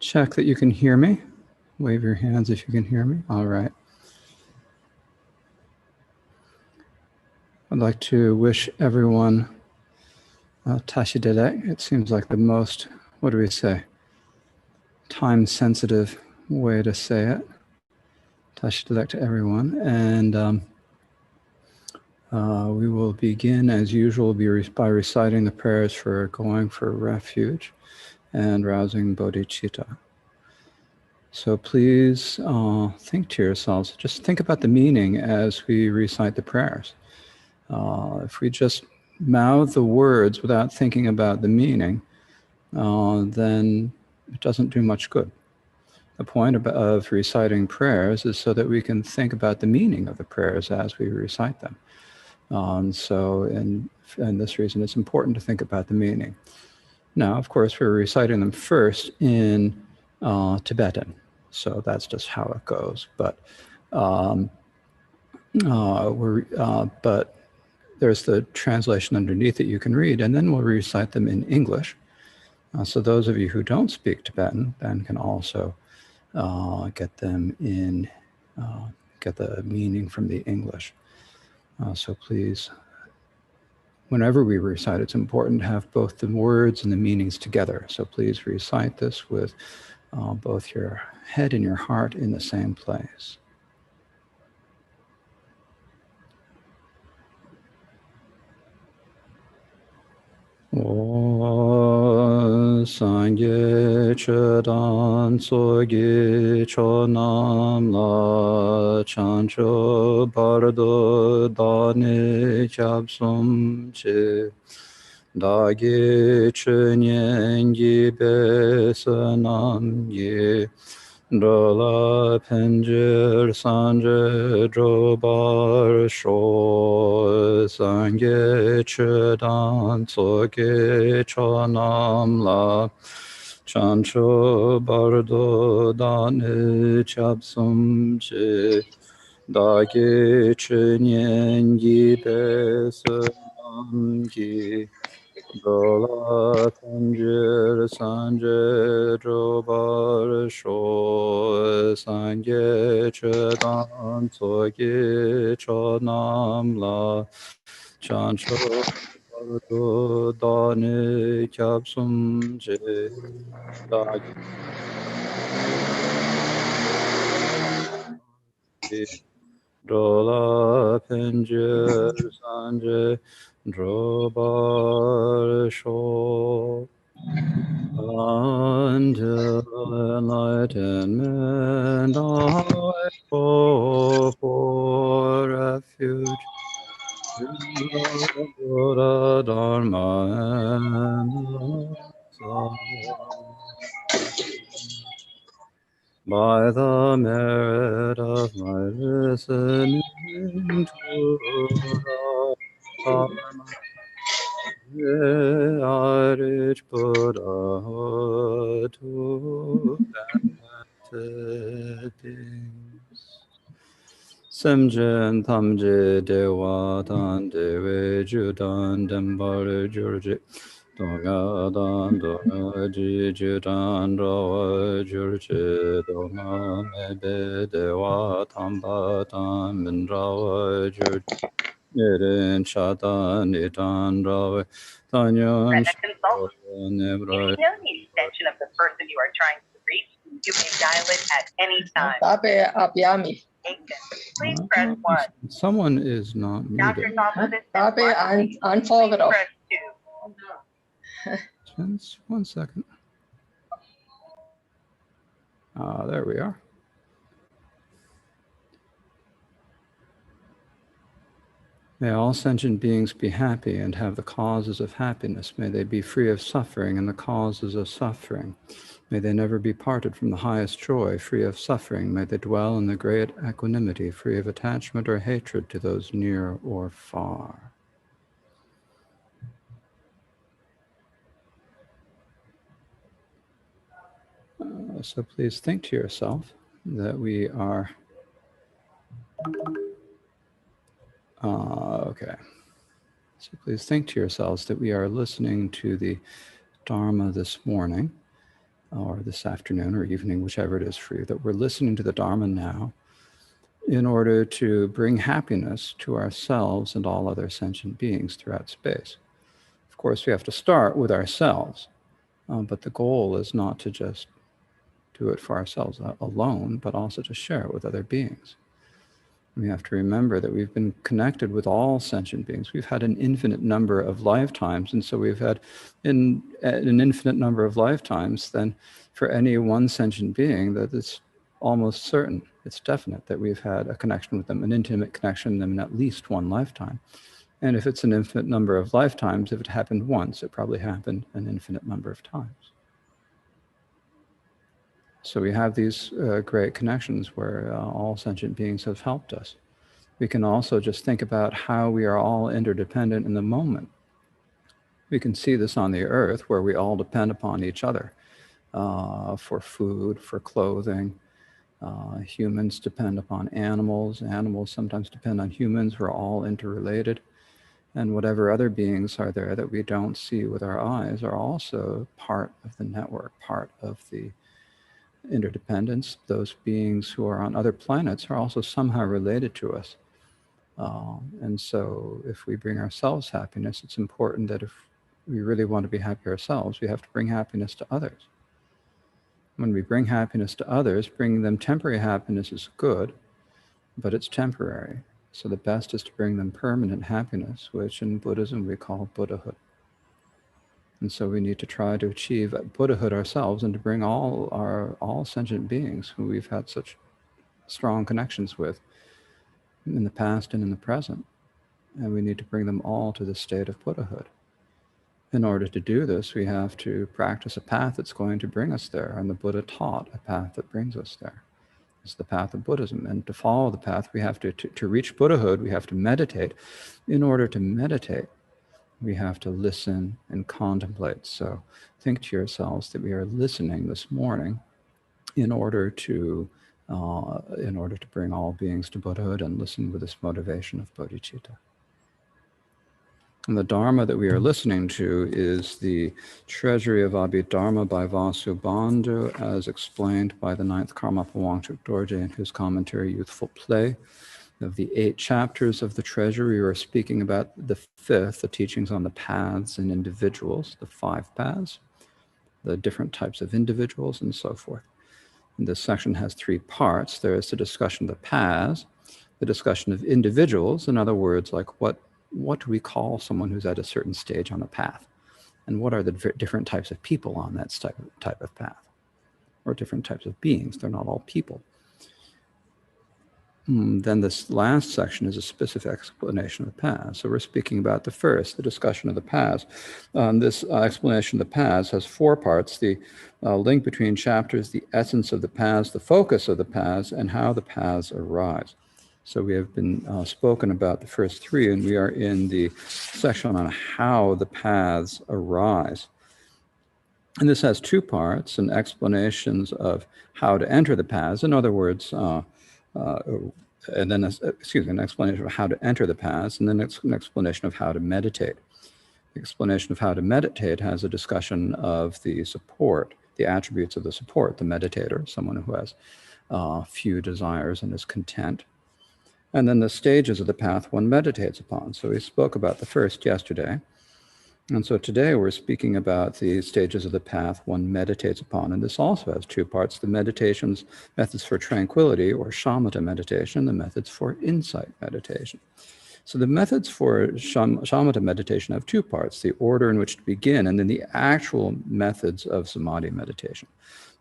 check that you can hear me. Wave your hands if you can hear me. All right. I'd like to wish everyone Tashi Dedek. It seems like the most, what do we say, time-sensitive way to say it. Tashi Dedek to everyone. And we will begin, as usual, by reciting the prayers for going for refuge and rousing bodhicitta. So please think to yourselves, just think about the meaning as we recite the prayers. If we just mouth the words without thinking about the meaning, then it doesn't do much good. The point of reciting prayers is so that we can think about the meaning of the prayers as we recite them. So, and this reason, it's important to think about the meaning. Now, of course, we're reciting them first in Tibetan, so that's just how it goes. But but there's the translation underneath that you can read, and then we'll recite them in English. So those of you who don't speak Tibetan then can also get them in, get the meaning from the English. So please, whenever we recite, it's important to have both the words and the meanings together. So please recite this with both your head and your heart in the same place. O Sangye Chedan Sogi Chonam La Chancho Bardo Dani Chabsum Che Dagi Chenyen Gibe Sanam Ye Dola Penjir Sanje Drobar Sho Sangye Chedan Tsoge Chonam La Chancho Bardo Dani Chapsum Che Dagi Chenyen Gibe Sanam Ye Dola Panjir Sanje Drobar Sho Sangye Chedan Tsogi Chonam La Chancho Bardo Dani Kyapsum Je Dagi Dola Panjir Sanje Drobar Sho until enlightenment I go for refuge in the Buddha, Dharma, and the Sangha. By the merit of my listening to the Dharma, I reach Buddhahood to benefit beings. Semjen Tamje Dewa Dan Dewe Judan Dembar Jurji Donga Dan Donga Ji Judan Rawa Jurji Donga Mebe Dewa Tamba Dan Min Rawa Jurji Nirin Shatan Nitan Rawa Tanyan Shatan Nebra. If you know the extension of the person you are trying to reach, you may dial it at any time. Tabe Abiyami. Please press 1. Someone is not muted. Tabe Anfolgado. Press 2. Just 1 second. There we are. May all sentient beings be happy and have the causes of happiness. May they be free of suffering and the causes of suffering. May they never be parted from the highest joy, free of suffering. May they dwell in the great equanimity, free of attachment or hatred to those near or far. So please think to yourself that we are okay. So please think to yourselves that we are listening to the Dharma this morning, or this afternoon or evening, whichever it is for you, that we're listening to the Dharma now in order to bring happiness to ourselves and all other sentient beings throughout space. Of course, we have to start with ourselves, but the goal is not to just do it for ourselves alone, but also to share it with other beings. We have to remember that we've been connected with all sentient beings. We've had an infinite number of lifetimes, and so we've had an infinite number of lifetimes, then for any one sentient being, that it's almost certain, it's definite that we've had a connection with them, an intimate connection with them in at least one lifetime. And if it's an infinite number of lifetimes, if it happened once, it probably happened an infinite number of times. So we have these great connections where all sentient beings have helped us. We can also just think about how we are all interdependent in the moment. We can see this on the earth where we all depend upon each other for food, for clothing. Humans depend upon animals. Animals sometimes depend on humans. We're all interrelated. And whatever other beings are there that we don't see with our eyes are also part of the network, part of the interdependence. Those beings who are on other planets are also somehow related to us. And so if we bring ourselves happiness, it's important that if we really want to be happy ourselves, we have to bring happiness to others. When we bring happiness to others, bringing them temporary happiness is good, but it's temporary. So the best is to bring them permanent happiness, which in Buddhism we call Buddhahood. And so we need to try to achieve Buddhahood ourselves and to bring all sentient beings who we've had such strong connections with in the past and in the present. And we need to bring them all to the state of Buddhahood. In order to do this, we have to practice a path that's going to bring us there. And the Buddha taught a path that brings us there. It's the path of Buddhism. And to follow the path, we have to reach Buddhahood, we have to meditate. In order to meditate, we have to listen and contemplate. So think to yourselves that we are listening this morning in order to bring all beings to Buddhahood and listen with this motivation of bodhicitta. And the Dharma that we are listening to is the Treasury of Abhidharma by Vasubandhu, as explained by the 9th Karmapa Wangchuk Dorje in his commentary, Youthful Play. Of the 8 chapters of the Treasury, we are speaking about the 5th, the teachings on the paths and individuals, the 5 paths, the different types of individuals, and so forth. And this section has 3 parts. There is the discussion of the paths, the discussion of individuals, in other words, like what do we call someone who's at a certain stage on the path? And what are the different types of people on that type of path? Or different types of beings. They're not all people. Then this last section is a specific explanation of the paths. So we're speaking about the first, the discussion of the paths. This explanation of the paths has 4 parts: the link between chapters, the essence of the paths, the focus of the paths, and how the paths arise. So we have been spoken about the first 3, and we are in the section on how the paths arise. And this has 2 parts, and explanations of how to enter the paths. In other words, and then, an explanation of how to enter the paths, and then an explanation of how to meditate. The explanation of how to meditate has a discussion of the support, the attributes of the support, the meditator, someone who has few desires and is content. And then the stages of the path one meditates upon. So we spoke about the first yesterday. And so today we're speaking about the stages of the path one meditates upon. And this also has 2 parts: the methods for tranquility, or shamatha meditation, the methods for insight meditation. So the methods for shamatha meditation have 2 parts: the order in which to begin, and then the actual methods of samadhi meditation.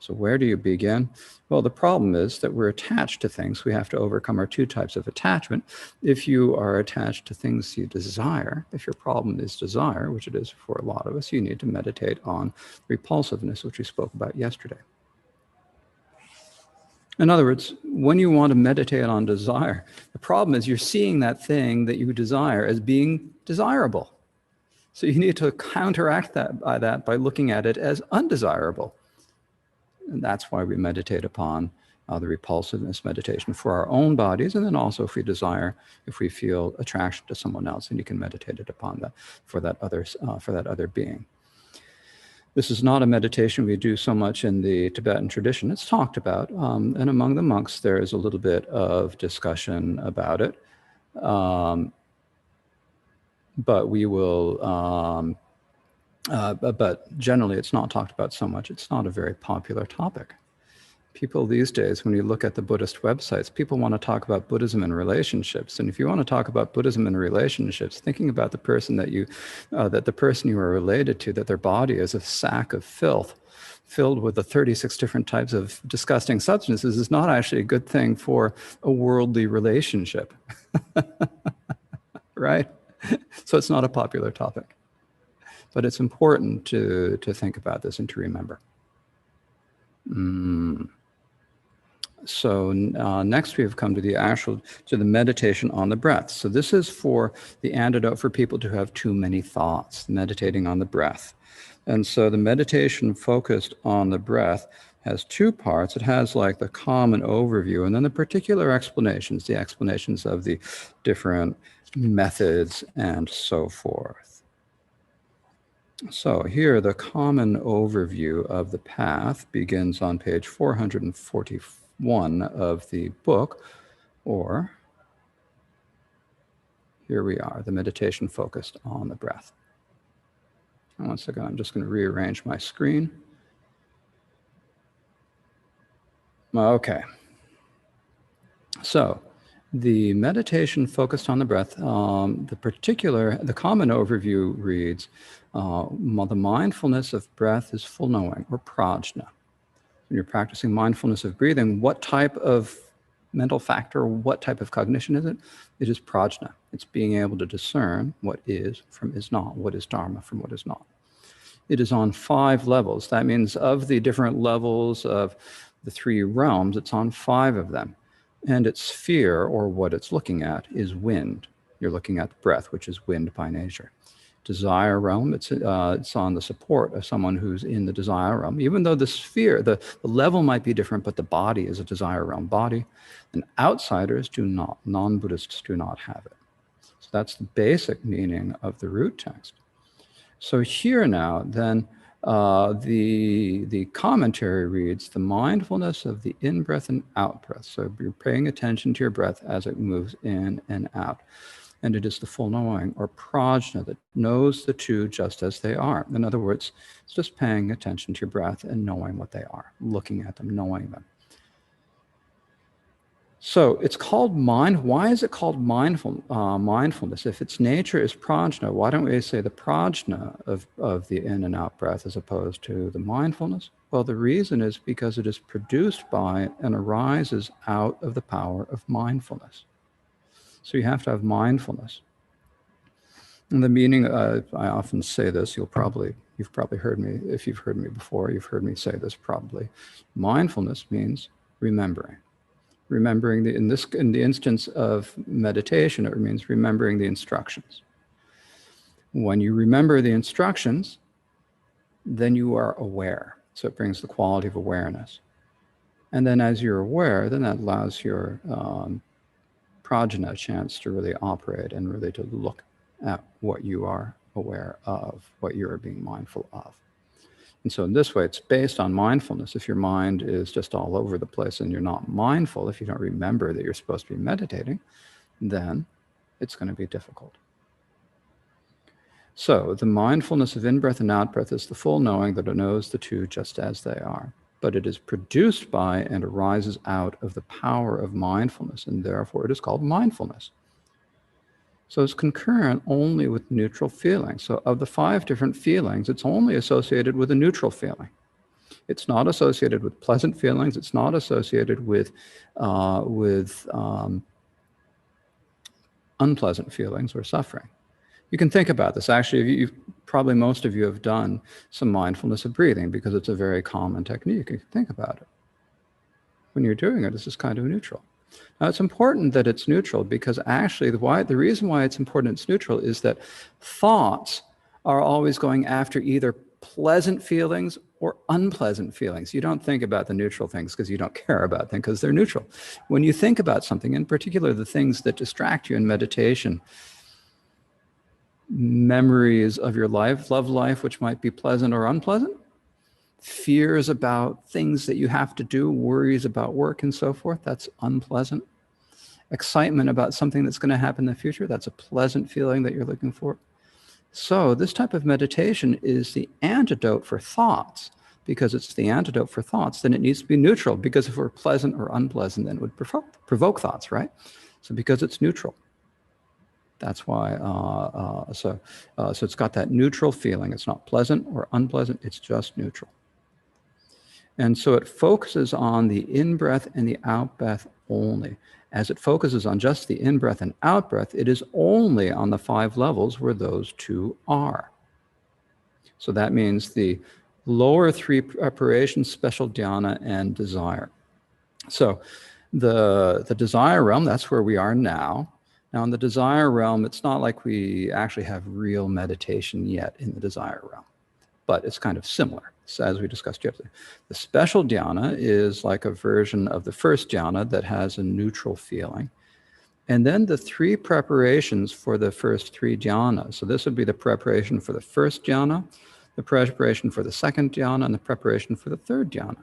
So where do you begin? Well, the problem is that we're attached to things. We have to overcome our 2 types of attachment. If you are attached to things you desire, if your problem is desire, which it is for a lot of us, you need to meditate on repulsiveness, which we spoke about yesterday. In other words, when you want to meditate on desire, the problem is you're seeing that thing that you desire as being desirable. So you need to counteract that by looking at it as undesirable. And that's why we meditate upon the repulsiveness meditation for our own bodies. And then also if we feel attraction to someone else, then you can meditate it upon that for that other being. This is not a meditation we do so much in the Tibetan tradition. It's talked about, and among the monks there is a little bit of discussion about it. But we will, but generally it's not talked about so much. It's not a very popular topic. People these days, when you look at the Buddhist websites, people want to talk about Buddhism and relationships. And if you want to talk about Buddhism and relationships, thinking about the person that you are related to, that their body is a sack of filth filled with the 36 different types of disgusting substances, is not actually a good thing for a worldly relationship, right? So it's not a popular topic, but it's important to think about this and to remember. So next we have come to the meditation on the breath. So this is for the antidote for people who have too many thoughts, meditating on the breath. And so the meditation focused on the breath has two parts. It has like the common overview and then the particular explanations, the explanations of the different methods and so forth. So here the common overview of the path begins on page 441 of the book, or here we are, the meditation focused on the breath. And once again, I'm just going to rearrange my screen. Okay. So the meditation focused on the breath, the common overview reads, the mindfulness of breath is full knowing, or prajna. When you're practicing mindfulness of breathing, what type of mental factor, what type of cognition is it? It is prajna. It's being able to discern what is from is not, what is dharma from what is not. It is on 5 levels. That means of the different levels of the 3 realms, it's on 5 of them. And its sphere, or what it's looking at, is wind. You're looking at the breath, which is wind by nature. Desire realm, it's on the support of someone who's in the desire realm. Even though the sphere, the level might be different, but the body is a desire realm body. And outsiders do not, non-Buddhists do not have it. So that's the basic meaning of the root text. So here now, then, the commentary reads, the mindfulness of the in-breath and out-breath. So you're paying attention to your breath as it moves in and out. And it is the full knowing, or prajna, that knows the two just as they are. In other words, it's just paying attention to your breath and knowing what they are, looking at them, knowing them. So it's called mind. Why is it called mindfulness? If its nature is prajna, why don't we say the prajna of the in and out breath as opposed to the mindfulness? Well, the reason is because it is produced by and arises out of the power of mindfulness. So you have to have mindfulness. And the meaning, I often say this, you've probably heard me, if you've heard me before, you've heard me say this probably. Mindfulness means remembering. Remembering, in the instance of meditation, it means remembering the instructions. When you remember the instructions, then you are aware. So it brings the quality of awareness. And then as you're aware, then that allows your prajna a chance to really operate and really to look at what you are aware of, what you are being mindful of. And so in this way, it's based on mindfulness. If your mind is just all over the place and you're not mindful, if you don't remember that you're supposed to be meditating, then it's going to be difficult. So the mindfulness of in-breath and out-breath is the full knowing that it knows the two just as they are. But it is produced by and arises out of the power of mindfulness, and therefore it is called mindfulness. So it's concurrent only with neutral feelings. So of the 5 different feelings, it's only associated with a neutral feeling. It's not associated with pleasant feelings. It's not associated with unpleasant feelings or suffering. You can think about this. Actually, probably most of you have done some mindfulness of breathing because it's a very common technique. You can think about it. When you're doing it, it's just kind of neutral. Now, it's important that it's neutral because actually the reason why it's important it's neutral is that thoughts are always going after either pleasant feelings or unpleasant feelings. You don't think about the neutral things because you don't care about them because they're neutral. When you think about something, in particular the things that distract you in meditation, memories of your life, love life, which might be pleasant or unpleasant, fears about things that you have to do, worries about work and so forth, that's unpleasant. Excitement about something that's going to happen in the future, that's a pleasant feeling that you're looking for. So this type of meditation is the antidote for thoughts. Because it's the antidote for thoughts, then it needs to be neutral, because if it were pleasant or unpleasant, then it would provoke thoughts, right? So because it's neutral. That's why, so it's got that neutral feeling. It's not pleasant or unpleasant, it's just neutral. And so it focuses on the in-breath and the out-breath only. As it focuses on just the in-breath and out-breath, it is only on the 5 levels where those two are. So that means the lower 3 preparations, special dhyana, and desire. So the desire realm, that's where we are now. Now in the desire realm, it's not like we actually have real meditation yet in the desire realm, but it's kind of similar. So as we discussed yesterday, the special dhyana is like a version of the first dhyana that has a neutral feeling. And then the 3 preparations for the first 3 dhyanas. So this would be the preparation for the first dhyana, the preparation for the second dhyana, and the preparation for the third dhyana.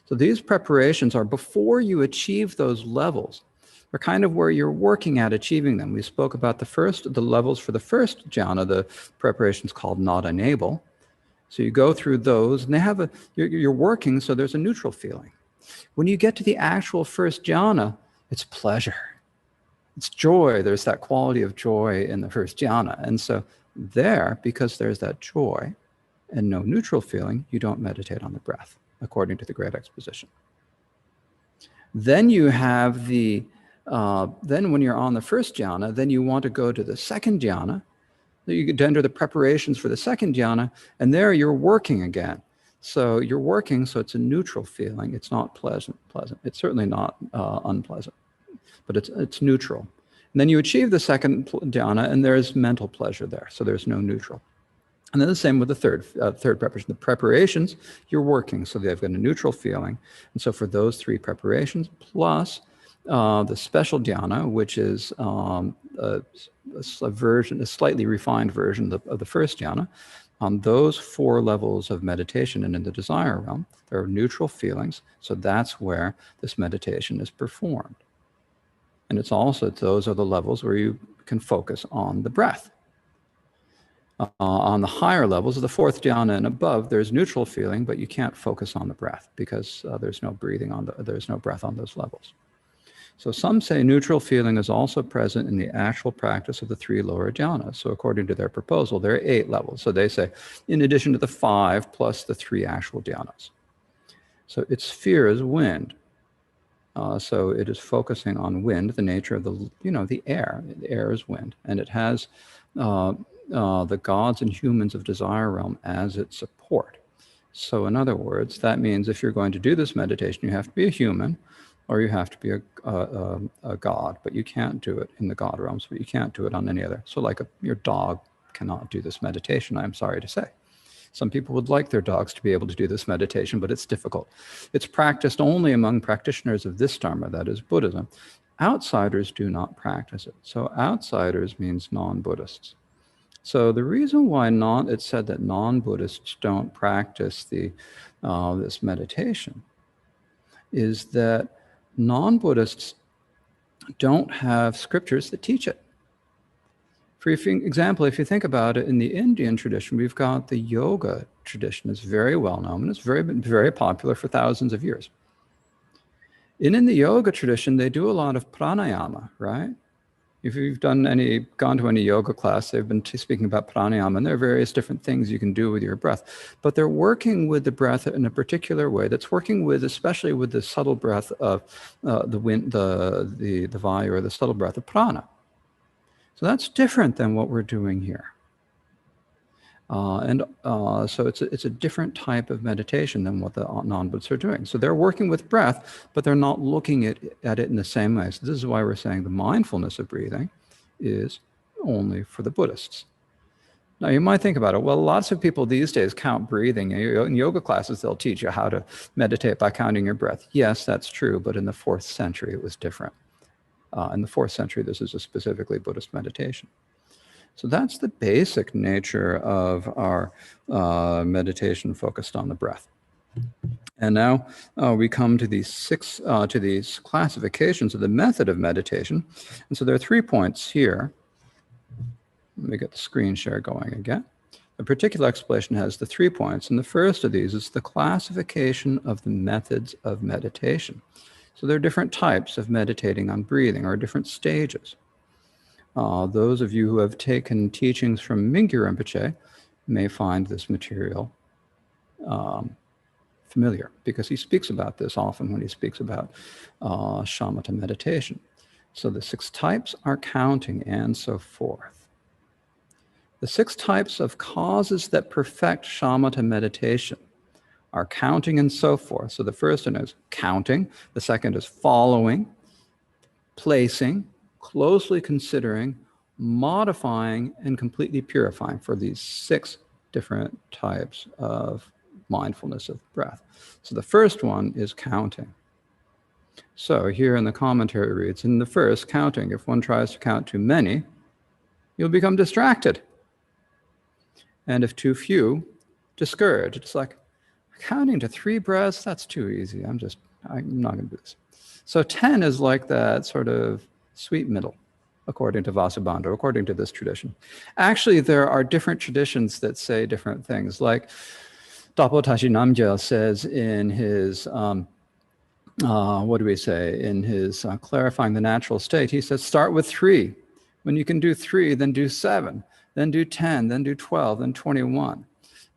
So these preparations are before you achieve those levels. They're kind of where you're working at achieving them. We spoke about the levels for the first jhana, the preparations called not unable. So you go through those, and they have you're working, so there's a neutral feeling. When you get to the actual first jhana, it's pleasure. It's joy. There's that quality of joy in the first jhana. And so there, because there's that joy and no neutral feeling, you don't meditate on the breath, according to the Great Exposition. Then you have then when you're on the first jhana, then you want to go to the second jhana. You get to enter the preparations for the second jhana, and there you're working again. So you're working, so it's a neutral feeling. It's not pleasant. It's certainly not unpleasant, but it's neutral. And then you achieve the second dhyana, and there's mental pleasure there. So there's no neutral. And then the same with the third preparation. The preparations, you're working, so they've got a neutral feeling. And so for those 3 preparations, plus the special dhyana, which is a slightly refined version of the first dhyana, on those 4 levels of meditation and in the desire realm, there are neutral feelings. So that's where this meditation is performed. And it's also, those are the levels where you can focus on the breath. On the higher levels of the 4th dhyana and above, there's neutral feeling, but you can't focus on the breath because there's no breathing there's no breath on those levels. So some say neutral feeling is also present in the actual practice of the 3 lower dhyanas. So according to their proposal, there are 8 levels. So they say, in addition to the 5 plus the 3 actual dhyanas. So its sphere is wind. So it is focusing on wind, the nature of the air. The air is wind, and it has the gods and humans of desire realm as its support. So in other words, that means if you're going to do this meditation, you have to be a human, or you have to be a god, but you can't do it in the god realms, but you can't do it on any other. So like your dog cannot do this meditation, I'm sorry to say. Some people would like their dogs to be able to do this meditation, but it's difficult. It's practiced only among practitioners of this Dharma, that is Buddhism. Outsiders do not practice it. So outsiders means non-Buddhists. So the reason why it's said that non-Buddhists don't practice this meditation is that non-Buddhists don't have scriptures that teach it. For example, if you think about it, in the Indian tradition, we've got the yoga tradition. It's very well known, and it's been very popular for thousands of years. In the yoga tradition, they do a lot of pranayama, right? If you've gone to any yoga class, they've been speaking about pranayama, and there are various different things you can do with your breath. But they're working with the breath in a particular way that's working especially with the subtle breath of the wind, the vayu, or the subtle breath of prana. So that's different than what we're doing here. So it's a different type of meditation than what the non-Buddhists are doing. So they're working with breath, but they're not looking at it in the same way. So this is why we're saying the mindfulness of breathing is only for the Buddhists. Now you might think about it, well, lots of people these days count breathing. In yoga classes, they'll teach you how to meditate by counting your breath. Yes, that's true, but in the 4th century, it was different. In the 4th century, this is a specifically Buddhist meditation. So that's the basic nature of our meditation focused on the breath. And now we come to these classifications of the method of meditation. And so there are 3 points here. Let me get the screen share going again. The particular explanation has the 3 points. And the first of these is the classification of the methods of meditation. So there are different types of meditating on breathing, or different stages. Those of you who have taken teachings from Mingyur Rinpoche may find this material familiar, because he speaks about this often when he speaks about shamatha meditation. So the 6 types are counting and so forth. The 6 types of causes that perfect shamatha meditation are counting and so forth. So the first one is counting. The second is following, placing, closely considering, modifying, and completely purifying, for these 6 different types of mindfulness of breath. So the first one is counting. So here in the commentary it reads, in the first, counting, if one tries to count too many, you'll become distracted. And if too few, discouraged. It's like, counting to 3 breaths, that's too easy. I'm not going to do this. So 10 is like that sort of sweet middle, according to Vasubandhu, according to this tradition. Actually, there are different traditions that say different things. Like Dapo Tashi Namgyal says in his, in his Clarifying the Natural State, he says, start with 3. When you can do 3, then do 7, then do 10, then do 12, then 21.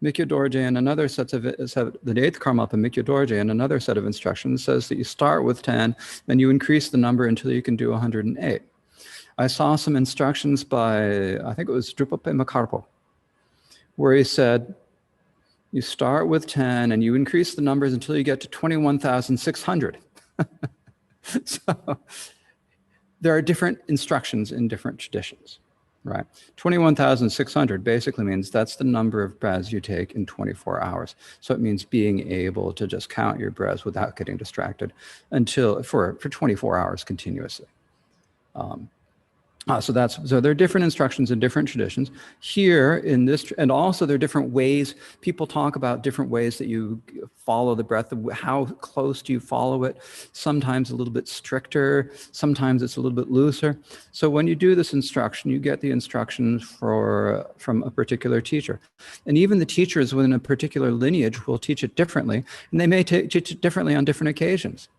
Mikyo Dorje and another set of, the 8th Karmapa Mikyo Dorje and another set of instructions says that you start with 10, then you increase the number until you can do 108. I saw some instructions by, I think it was Drupape Makarpo, where he said, you start with 10 and you increase the numbers until you get to 21,600. So there are different instructions in different traditions, right? 21,600 basically means that's the number of breaths you take in 24 hours. So it means being able to just count your breaths without getting distracted for 24 hours continuously. So there are different instructions in different traditions. Here in this, and also there are different ways, people talk about different ways that you follow the breath, how close do you follow it? Sometimes a little bit stricter, sometimes it's a little bit looser. So when you do this instruction, you get the instructions from a particular teacher. And even the teachers within a particular lineage will teach it differently, and they may teach it differently on different occasions.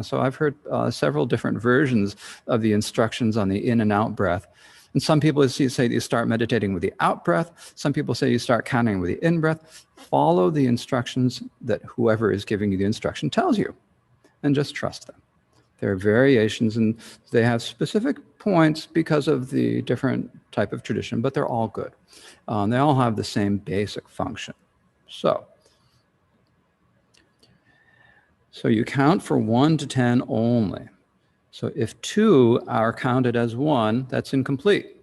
So I've heard several different versions of the instructions on the in and out breath. And some people say you start meditating with the out breath. Some people say you start counting with the in breath. Follow the instructions that whoever is giving you the instruction tells you, and just trust them. There are variations, and they have specific points because of the different type of tradition, but they're all good. They all have the same basic function. So you count for 1 to 10 only. So if 2 are counted as 1, that's incomplete.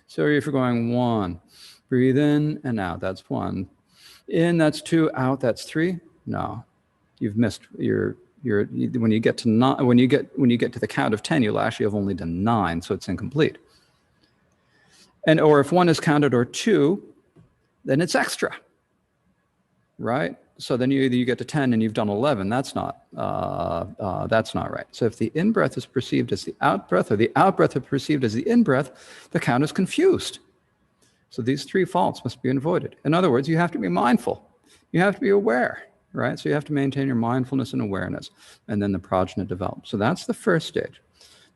So if you're going 1, breathe in and out, that's 1. In, that's 2, out, that's 3. No, you've missed when you get to the count of 10, you'll actually have only done 9, so it's incomplete. Or if 1 is counted or 2, then it's extra, right? So then you get to 10 and you've done 11. That's not right. So if the in-breath is perceived as the out-breath, or the out-breath is perceived as the in-breath, the count is confused. So these 3 faults must be avoided. In other words, you have to be mindful. You have to be aware, right? So you have to maintain your mindfulness and awareness, and then the prajna develops. So that's the first stage.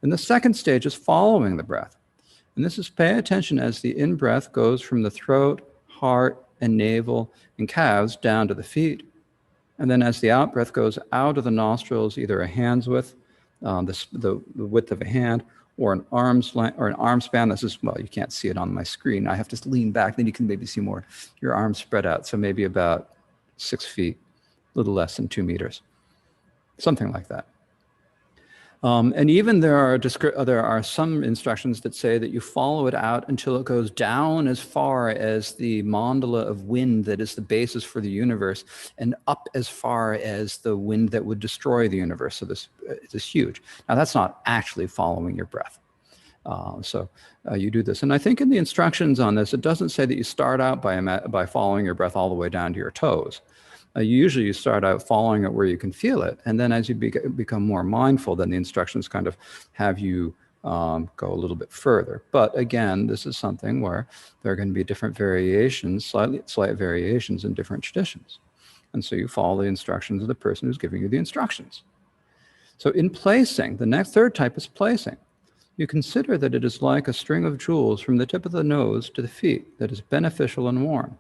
Then the second stage is following the breath. And this is pay attention as the in-breath goes from the throat, heart, and navel and calves down to the feet. And then as the out-breath goes out of the nostrils, either a hand's width, the width of a hand, or an arm's length, or an arm span. This is, well, you can't see it on my screen. I have to lean back, then you can maybe see more. Your arms spread out, so maybe about 6 feet, a little less than 2 meters, something like that. And even there are some instructions that say that you follow it out until it goes down as far as the mandala of wind that is the basis for the universe, and up as far as the wind that would destroy the universe. So this is huge. Now that's not actually following your breath. You do this. And I think in the instructions on this, it doesn't say that you start out by following your breath all the way down to your toes. Usually you start out following it where you can feel it. And then as you become more mindful, then the instructions kind of have you go a little bit further. But again, this is something where there are going to be different variations, slight variations in different traditions. And so you follow the instructions of the person who's giving you the instructions. So in placing, the third type is placing. You consider that it is like a string of jewels from the tip of the nose to the feet that is beneficial and warm.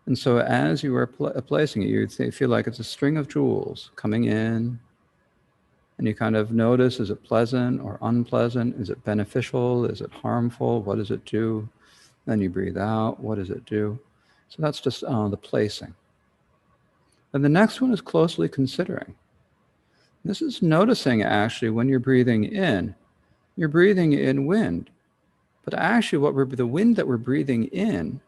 And so as you are placing it, you feel like it's a string of jewels coming in, and you kind of notice, is it pleasant or unpleasant? Is it beneficial? Is it harmful? What does it do? Then you breathe out. What does it do? So that's just the placing. And the next one is closely considering. This is noticing actually when you're breathing in, you're breathing in wind. But actually the wind that we're breathing in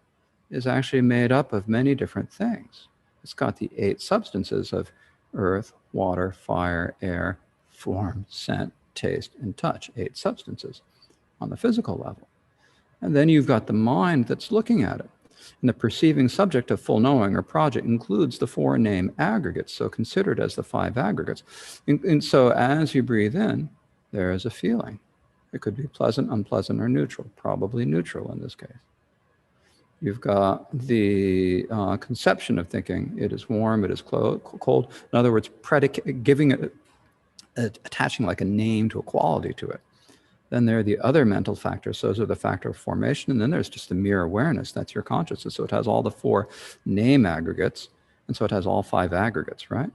is actually made up of many different things. It's got the 8 substances of earth, water, fire, air, form, scent, taste, and touch. 8 substances on the physical level. And then you've got the mind that's looking at it. And the perceiving subject of full knowing or project includes the 4 name aggregates, so considered as the 5 aggregates. And so as you breathe in, there is a feeling. It could be pleasant, unpleasant, or neutral, probably neutral in this case. You've got the conception of thinking. It is warm, it is cold. In other words, giving it, attaching like a name to a quality to it. Then there are the other mental factors. Those are the factor of formation. And then there's just the mere awareness. That's your consciousness. So it has all the 4 name aggregates. And so it has all 5 aggregates, right?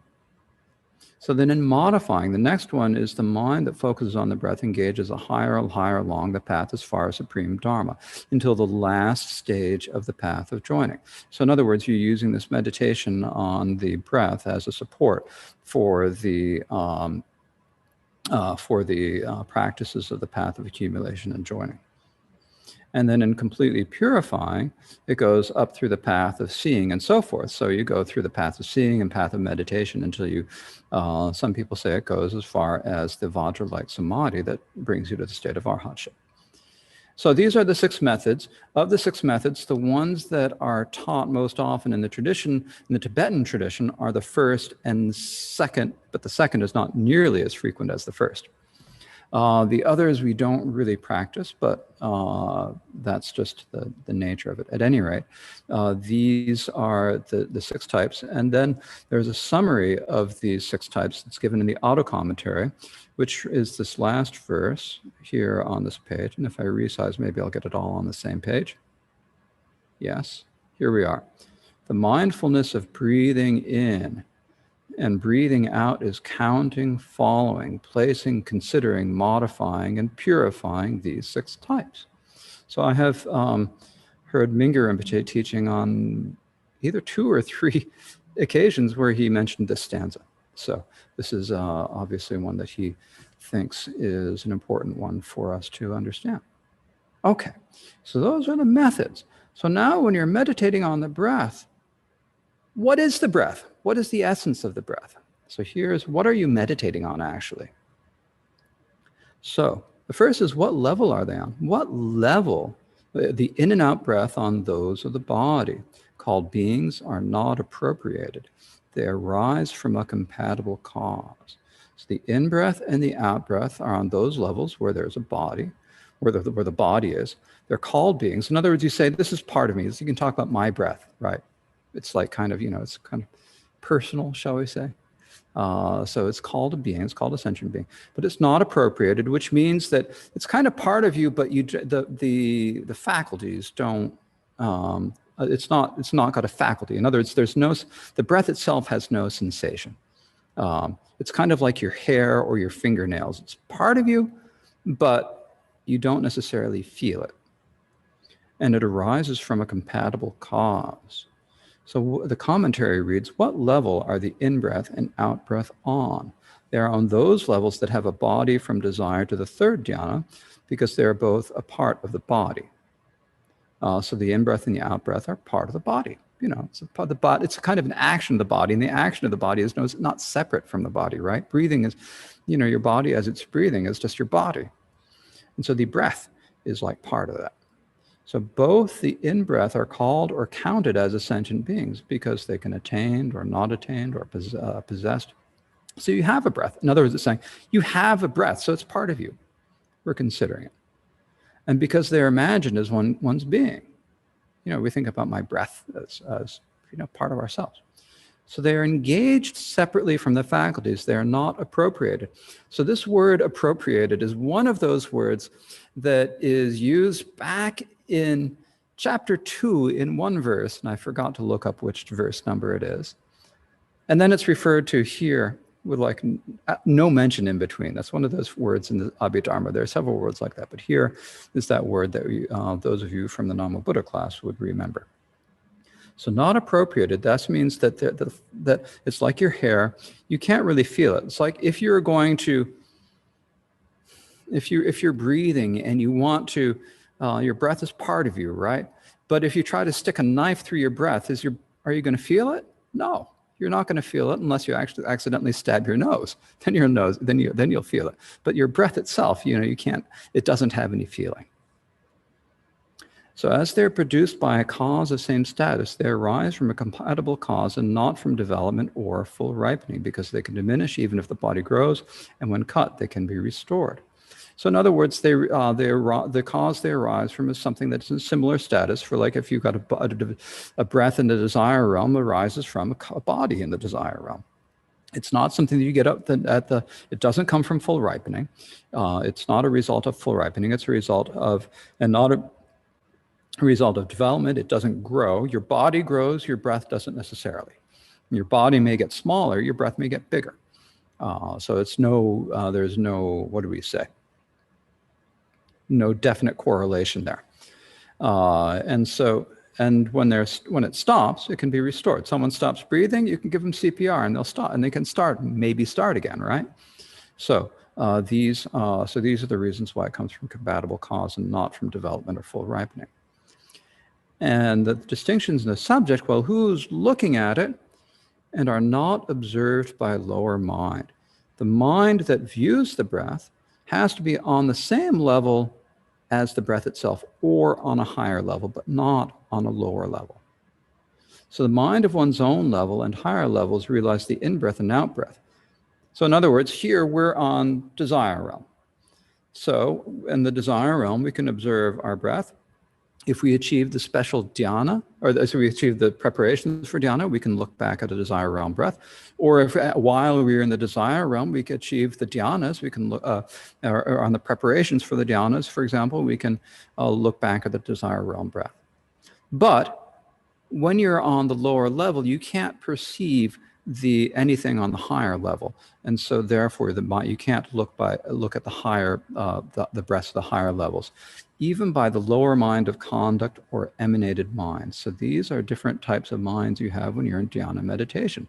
So then in modifying, the next one is the mind that focuses on the breath engages a higher along the path as far as supreme dharma until the last stage of the path of joining. So in other words, you're using this meditation on the breath as a support for the practices of the path of accumulation and joining. And then in completely purifying, it goes up through the path of seeing and so forth. So you go through the path of seeing and path of meditation until you, some people say it goes as far as the Vajra-like samadhi that brings you to the state of arhatship. So these are the 6 methods. Of the 6 methods, the ones that are taught most often in the tradition, in the Tibetan tradition, are the first and second, but the second is not nearly as frequent as the first. The others we don't really practice, but that's just the nature of it. At any rate, these are the 6 types. And then there's a summary of these 6 types that's given in the auto commentary, which is this last verse here on this page. And if I resize, maybe I'll get it all on the same page. Yes, here we are. The mindfulness of breathing in and breathing out is counting, following, placing, considering, modifying, and purifying these 6 types. So I have heard Mingyur Rinpoche teaching on either 2 or 3 occasions where he mentioned this stanza. So this is obviously one that he thinks is an important one for us to understand. Okay, so those are the methods. So now when you're meditating on the breath, what is the breath? What is the essence of the breath? So here's, what are you meditating on actually? So the first is, what level are they on? What level? The in and out breath on those of the body called beings are not appropriated. They arise from a compatible cause. So the in-breath and the out-breath are on those levels where there's a body, where the body is. They're called beings. In other words, you say, this is part of me. So you can talk about my breath, right? It's like kind of, it's kind of personal, shall we say. So it's called a being, it's called a sentient being, but it's not appropriated, which means that it's kind of part of you, but the faculties don't, it's not got a faculty. In other words, the breath itself has no sensation. It's kind of like your hair or your fingernails. It's part of you, but you don't necessarily feel it. And it arises from a compatible cause. So the commentary reads, what level are the in-breath and out-breath on? They are on those levels that have a body from desire to the 3rd dhyana, because they're both a part of the body. So the in-breath and the out-breath are part of the body. It's a part of the body. It's a kind of an action of the body, and the action of the body is not separate from the body, right? Breathing is, your body as it's breathing is just your body. And so the breath is like part of that. So both the in-breath are called or counted as sentient beings because they can attain or not attain or possessed. So you have a breath. In other words, it's saying you have a breath, so it's part of you. We're considering it. And because they're imagined as one's being, we think about my breath as part of ourselves. So they are engaged separately from the faculties. They are not appropriated. So this word appropriated is one of those words that is used back in chapter 2 in one verse, and I forgot to look up which verse number it is. And then it's referred to here with like no mention in between. That's one of those words in the Abhidharma. There are several words like that, but here is that word that those of you from the Nama Buddha class would remember. So not appropriated, that means that that it's like your hair. You can't really feel it. It's like if you're going to, if you're breathing and you want to, your breath is part of you, right? But if you try to stick a knife through your breath, are you going to feel it? No, you're not going to feel it unless you actually accidentally stab your nose. Then you'll feel it. But your breath itself, you can't. It doesn't have any feeling. So as they're produced by a cause of same status, they arise from a compatible cause and not from development or full ripening, because they can diminish even if the body grows, and when cut, they can be restored. So in other words, the cause they arise from is something that's in similar status. For like if you've got a breath in the desire realm, arises from a body in the desire realm. It's not something that you get it doesn't come from full ripening. It's not a result of full ripening. It's a result of, and not a result of development. It doesn't grow. Your body grows, your breath doesn't necessarily. Your body may get smaller, your breath may get bigger. So it's there's no, what do we say? No definite correlation there. And when it stops, it can be restored. Someone stops breathing, you can give them CPR and they'll stop, and they can maybe start again, right? So these are the reasons why it comes from compatible cause and not from development or full ripening. And the distinctions in the subject, well, who's looking at it and are not observed by lower mind. The mind that views the breath has to be on the same level as the breath itself, or on a higher level, but not on a lower level. So the mind of one's own level and higher levels realize the in-breath and out-breath. So in other words, here we're on desire realm. So in the desire realm, we can observe our breath. If we achieve the special dhyana, or if we achieve the preparations for dhyana, we can look back at a desire realm breath. Or if while we're in the desire realm, we can achieve the dhyanas, we can look, or on the preparations for the dhyanas, for example, we can look back at the desire realm breath. But when you're on the lower level, you can't perceive anything on the higher level, and so therefore you can't look at the higher the breaths of the higher levels, even by the lower mind of conduct or emanated mind. So these are different types of minds you have when you're in dhyana meditation.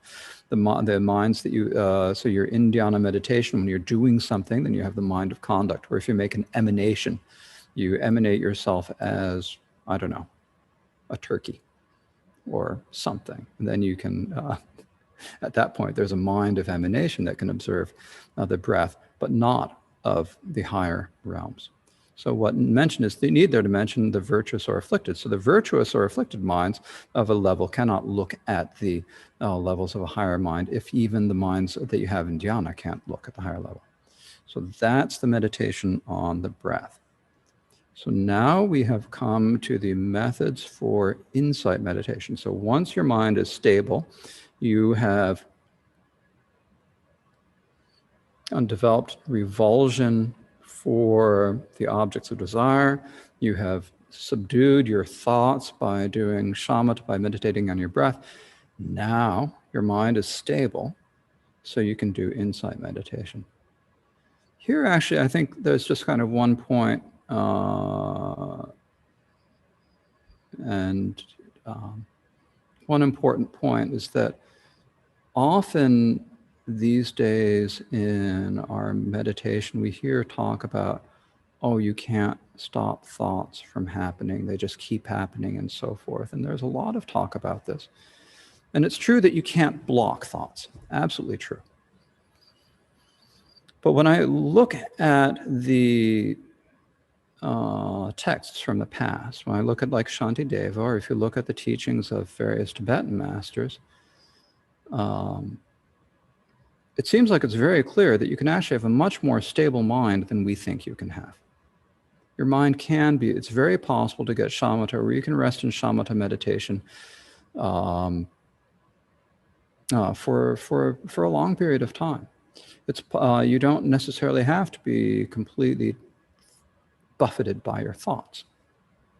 The minds that so you're in dhyana meditation when you're doing something, then you have the mind of conduct. Or if you make an emanation, you emanate yourself as, I don't know, a turkey or something, and then you can. At that point, there's a mind of emanation that can observe the breath, but not of the higher realms. So what mentioned is they need there to mention the virtuous or afflicted. So the virtuous or afflicted minds of a level cannot look at the levels of a higher mind, if even the minds that you have in dhyana can't look at the higher level. So that's the meditation on the breath. So now we have come to the methods for insight meditation. So once your mind is stable, you have developed revulsion for the objects of desire. You have subdued your thoughts by doing shamatha, by meditating on your breath. Now your mind is stable, so you can do insight meditation. Here, actually, I think there's just kind of one point, one important point is that often these days in our meditation, we hear talk about, oh, you can't stop thoughts from happening. They just keep happening and so forth. And there's a lot of talk about this. And it's true that you can't block thoughts. Absolutely true. But when I look at the texts from the past, when I look at like Shantideva, or if you look at the teachings of various Tibetan masters, it seems like it's very clear that you can actually have a much more stable mind than we think you can have. Your mind can be, it's very possible to get shamatha, where you can rest in shamatha meditation for a long period of time. It's you don't necessarily have to be completely buffeted by your thoughts.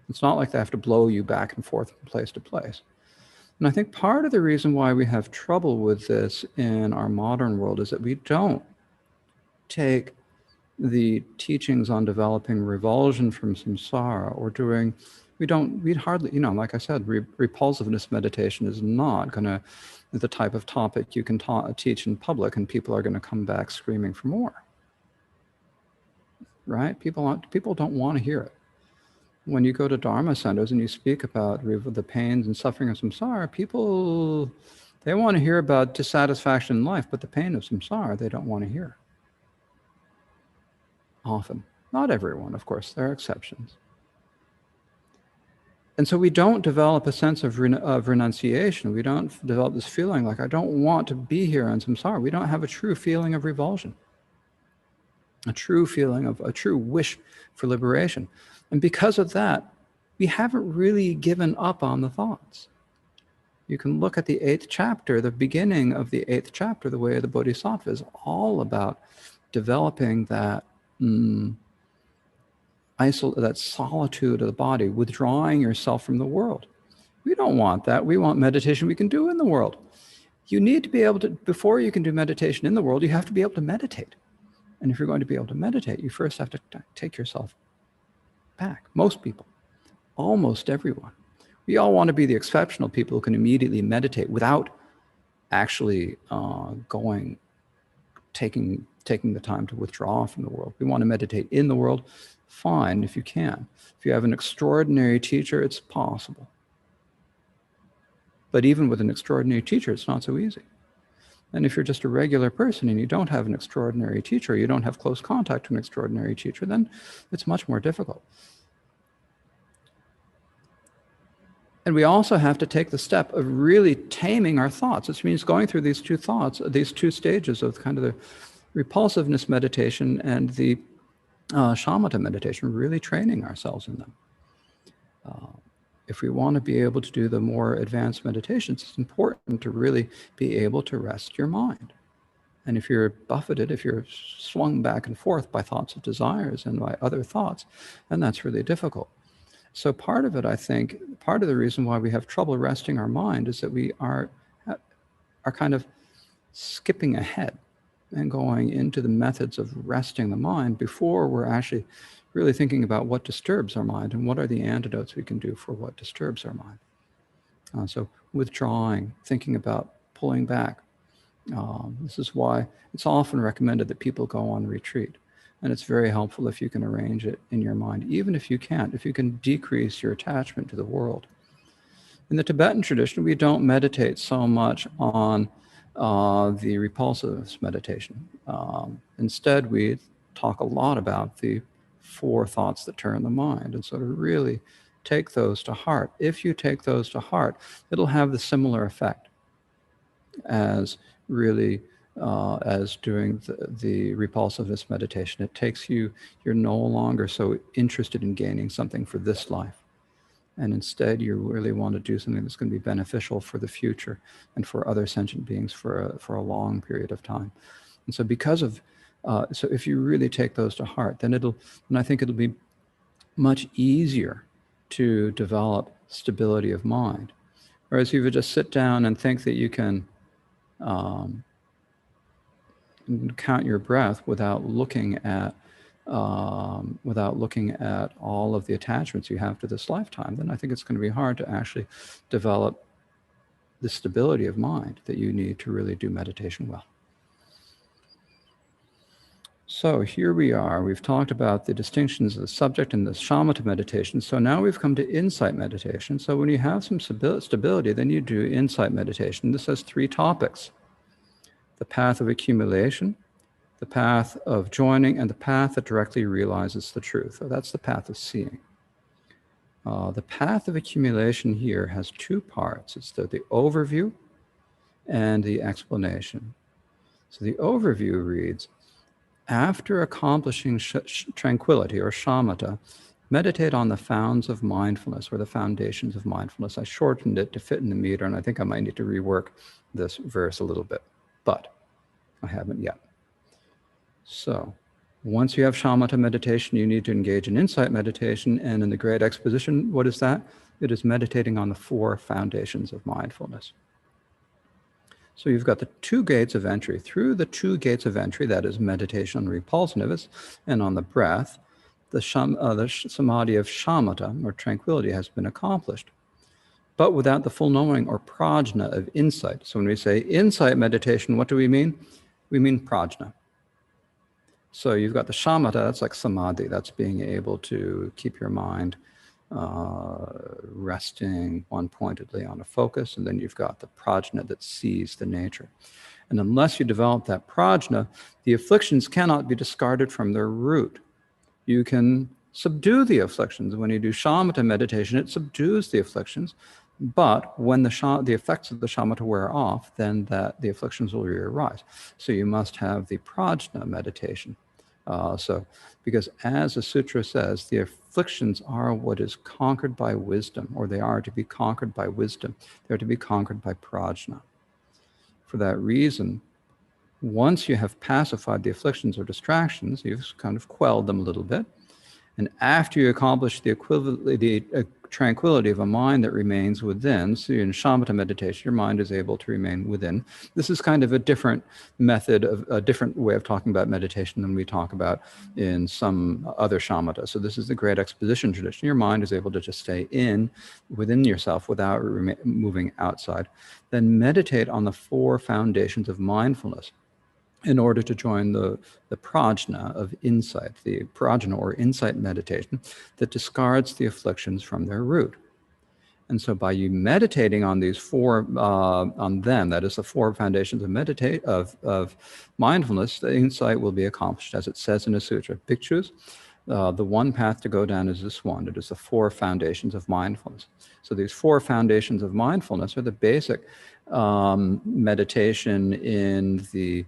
It's not like they have to blow you back and forth from place to place. And I think part of the reason why we have trouble with this in our modern world is that we don't take the teachings on developing revulsion from samsara, or we'd hardly, like I said, repulsiveness meditation is not going to be the type of topic you can teach in public and people are going to come back screaming for more. Right? People don't want to hear it. When you go to Dharma centers and you speak about the pains and suffering of samsara, people, they want to hear about dissatisfaction in life, but the pain of samsara, they don't want to hear. Often. Not everyone, of course, there are exceptions. And so we don't develop a sense of renunciation. We don't develop this feeling like, I don't want to be here in samsara. We don't have a true feeling of revulsion, a true feeling of a true wish for liberation. And because of that, we haven't really given up on the thoughts. You can look at the 8th chapter, the beginning of the 8th chapter, the Way of the Bodhisattva, is all about developing that that solitude of the body, withdrawing yourself from the world. We don't want that. We want meditation we can do in the world. You need to be able to, before you can do meditation in the world, you have to be able to meditate. And if you're going to be able to meditate, you first have to take yourself back. Most people, almost everyone. We all want to be the exceptional people who can immediately meditate without actually taking the time to withdraw from the world. We want to meditate in the world. Fine, if you can. If you have an extraordinary teacher, it's possible. But even with an extraordinary teacher, it's not so easy. And if you're just a regular person and you don't have an extraordinary teacher, you don't have close contact to an extraordinary teacher, then it's much more difficult. And we also have to take the step of really taming our thoughts, which means going through these two stages of kind of the repulsiveness meditation and the shamatha meditation, really training ourselves in them. If we want to be able to do the more advanced meditations, it's important to really be able to rest your mind. And if you're buffeted, if you're swung back and forth by thoughts of desires and by other thoughts, then that's really difficult. So part of it, I think, part of the reason why we have trouble resting our mind is that we are kind of skipping ahead and going into the methods of resting the mind before we're actually really thinking about what disturbs our mind and what are the antidotes we can do for what disturbs our mind. So withdrawing, thinking about pulling back. This is why it's often recommended that people go on retreat. And it's very helpful if you can arrange it in your mind, even if you can't, if you can decrease your attachment to the world. In the Tibetan tradition, we don't meditate so much on the repulsiveness meditation. Instead, we talk a lot about the 4 thoughts that turn the mind, and so to really take those to heart. If you take those to heart, it'll have the similar effect as really as doing the repulsiveness meditation. It takes you're no longer so interested in gaining something for this life. And instead, you really want to do something that's going to be beneficial for the future and for other sentient beings for a long period of time. And so because of, so if you really take those to heart, then I think it'll be much easier to develop stability of mind. Whereas if you would just sit down and think that you can count your breath without looking at all of the attachments you have to this lifetime, then I think it's going to be hard to actually develop the stability of mind that you need to really do meditation well. So here we are. We've talked about the distinctions of the subject in the shamatha meditation. So now we've come to insight meditation. So when you have some stability, then you do insight meditation. This has 3 topics: the path of accumulation, the path of joining, and the path that directly realizes the truth. So that's the path of seeing. The path of accumulation here has two parts. It's the overview and the explanation. So the overview reads, after accomplishing tranquility or shamatha, meditate on the founds of mindfulness, or the foundations of mindfulness. I shortened it to fit in the meter, and I think I might need to rework this verse a little bit, but I haven't yet. So once you have shamatha meditation, you need to engage in insight meditation. And in the Great Exposition, what is that? It is meditating on the four foundations of mindfulness. So you've got the two gates of entry. Through the two gates of entry, that is meditation on repulse nibbis and on the breath, the samadhi of shamatha, or tranquility, has been accomplished. But without the full knowing or prajna of insight. So when we say insight meditation, what do we mean? We mean prajna. So you've got the shamatha, that's like samadhi, that's being able to keep your mind resting one-pointedly on a focus, and then you've got the prajna that sees the nature. And unless you develop that prajna, the afflictions cannot be discarded from their root. You can subdue the afflictions. When you do shamatha meditation, it subdues the afflictions, but when the effects of the shamatha wear off, then the afflictions will re-arise. So you must have the prajna meditation. Because as the sutra says, the afflictions are what is conquered by wisdom, or they are to be conquered by wisdom. They're to be conquered by prajna. For that reason, once you have pacified the afflictions or distractions, you've kind of quelled them a little bit. And after you accomplish the tranquility of a mind that remains within, so in shamatha meditation, your mind is able to remain within. This is kind of a different method, a different way of talking about meditation than we talk about in some other shamatha. So this is the Great Exposition tradition. Your mind is able to just stay within yourself without moving outside. Then meditate on the four foundations of mindfulness in order to join the prajna of insight, the prajna or insight meditation that discards the afflictions from their root. And so by you meditating on these four, on them, that is the four foundations of mindfulness, the insight will be accomplished. As it says in the sutra, Bhikshus, the one path to go down is this one. It is the four foundations of mindfulness. So these four foundations of mindfulness are the basic meditation in the